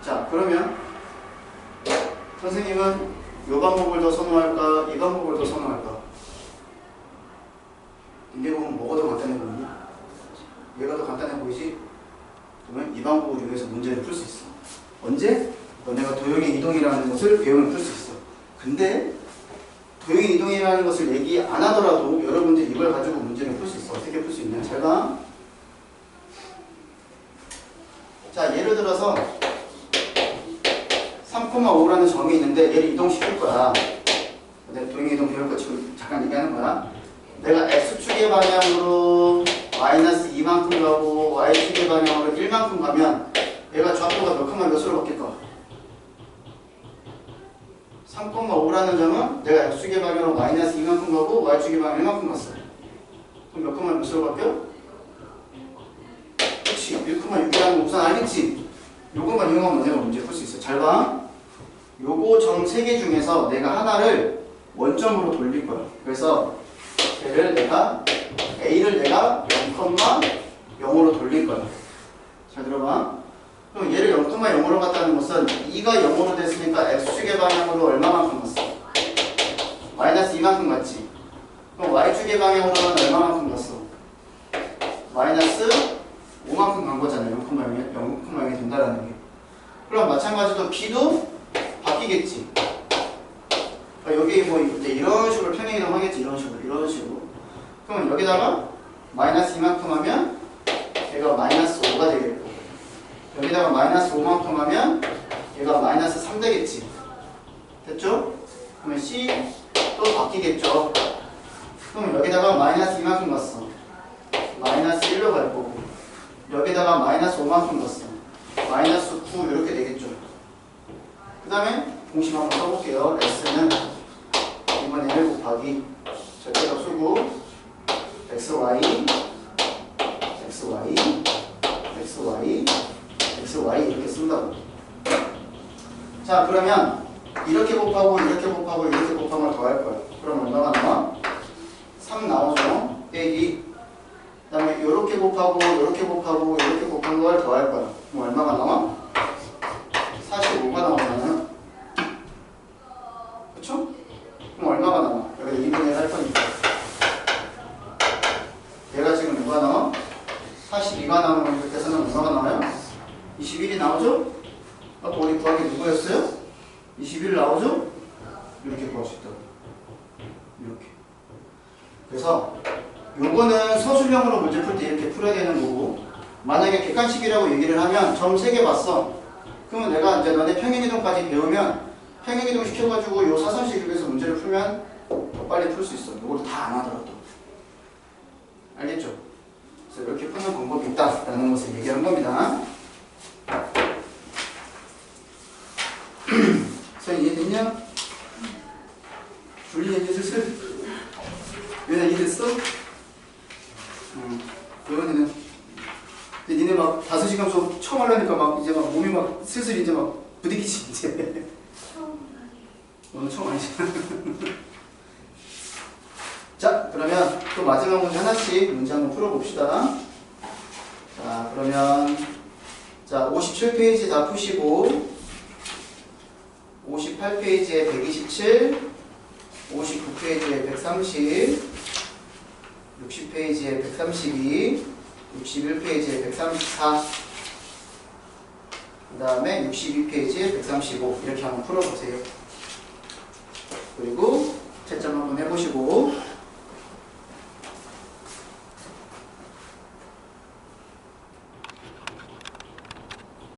자, 그러면 선생님은 이 방법을 더 선호할까? 이 방법을 더 선호할까? 뭐가 더 간단해 보이니? 얘가 더 간단해 보이지? 그러면 이 방법을 이용해서 문제를 풀 수 있어. 언제? 너네가 도형의 이동이라는 것을 배우면 풀 수 있어. 근데 도형의 이동이라는 것을 얘기 안 하더라도 여러분들 이걸 가지고 문제를 풀 수 있어. 어떻게 풀 수 있냐? 잘 봐. 자, 예를 들어서 3,5라는 점이 있는데 얘를 이동시킬 거야. 내가 도형의 이동 배울 거 지금 잠깐 얘기하는 거야. 내가 X축의 방향으로 마이너스 2만큼 가고 Y축의 방향으로 1만큼 가면 얘가 좌표가 몇 칸만 몇으로 바뀔까? 3,5라는 점은 내가 X축의 방향으로 마이너스 2만큼 가고 Y축의 방향으로 1만큼 갔어. 그럼 몇 칸만 몇으로 바뀌어? 그렇지. 1,6이라는 거 우선 알겠지? 요것만 이용하면 내가 문제 풀 수 있어. 잘 봐. 요거 점 3개 중에서 내가 하나를 원점으로 돌릴 거야. 그래서 얘를 내가 A를 내가 0,0으로 돌릴 거야. 잘 들어봐. 그럼 얘를 0,0으로 갔다는 것은 2가 0으로 됐으니까 X축의 방향으로 얼마만큼 갔어? 마이너스 2만큼 갔지. 그럼 Y축의 방향으로는 얼마만큼 갔어? 마이너스 5만큼 간 거잖아요. 0,0이 된다라는 게. 그럼 마찬가지로 B도 바뀌겠지. 여기 뭐 이제 이런 식으로 평행이동 하겠지. 이런 식으로. 그러면 여기다가 마이너스 2만큼 하면 얘가 마이너스 5가 되겠고, 여기다가 마이너스 5만큼 하면 얘가 마이너스 3 되겠지. 됐죠? 그러면 C 또 바뀌겠죠. 그럼 여기다가 마이너스 2만큼 갔어. 마이너스 1로 갈 거고, 여기다가 마이너스 5만큼 갔어. 마이너스 9 이렇게 되겠죠. 그 다음에 공식 한번 써볼게요. S는 이번에 1 곱하기 절대값 쓰고 XY 이렇게 쓴다고. 자, 그러면 이렇게 곱하고 이렇게 곱하고 이렇게 곱하면 더 할 거야. 그럼 얼마가 나와? 3 나오죠. 빼기. 그 다음에 이렇게 곱하고 이렇게 곱하고 이렇게 곱한 걸 더 할 거야. 그럼 얼마가 나와? 45가 나오잖아요. 그쵸? 그럼 얼마가 나와? 여기 2분의 1 할 거니까. 얘가 지금 누가 나와? 42가 나오는 거 계산은 얼마가 나와요? 21이 나오죠? 아까 우리 구하기 누구였어요? 21 나오죠? 이렇게 구할 수 있다고. 이렇게. 그래서 요거는 서술형으로 문제 풀 때 이렇게 풀어야 되는 거고, 만약에 객관식이라고 얘기를 하면 점 3개 봤어. 그러면 내가 이제 너네 평행이동까지 배우면 평행이동 시켜가지고 요 사선식 쪽에서 문제를 풀면 더 빨리 풀 수 있어. 요걸 다 안 하더라도. 알겠죠? 그래서 이렇게 푸는 방법이 있다라는 것을 얘기한 겁니다. 선생님 이해됐냐? 졸리냐 이제 슬슬? 얘네 이해됐어? 예원이는 근데 니네 막 5시간 수업 처음 하려니까 막 이제 막 몸이 막 슬슬 이제 막 부딪히지 이제. 오늘 처음 아니잖아. 자, 그러면 또 마지막 문제 하나씩 문제 한번 풀어봅시다. 자, 그러면 자 57페이지 다 푸시고 58페이지에 127, 59페이지에 130, 60페이지에 132, 61페이지에 134, 그 다음에 62페이지에 135 이렇게 한번 풀어보세요. 그리고 채점 한번 해보시고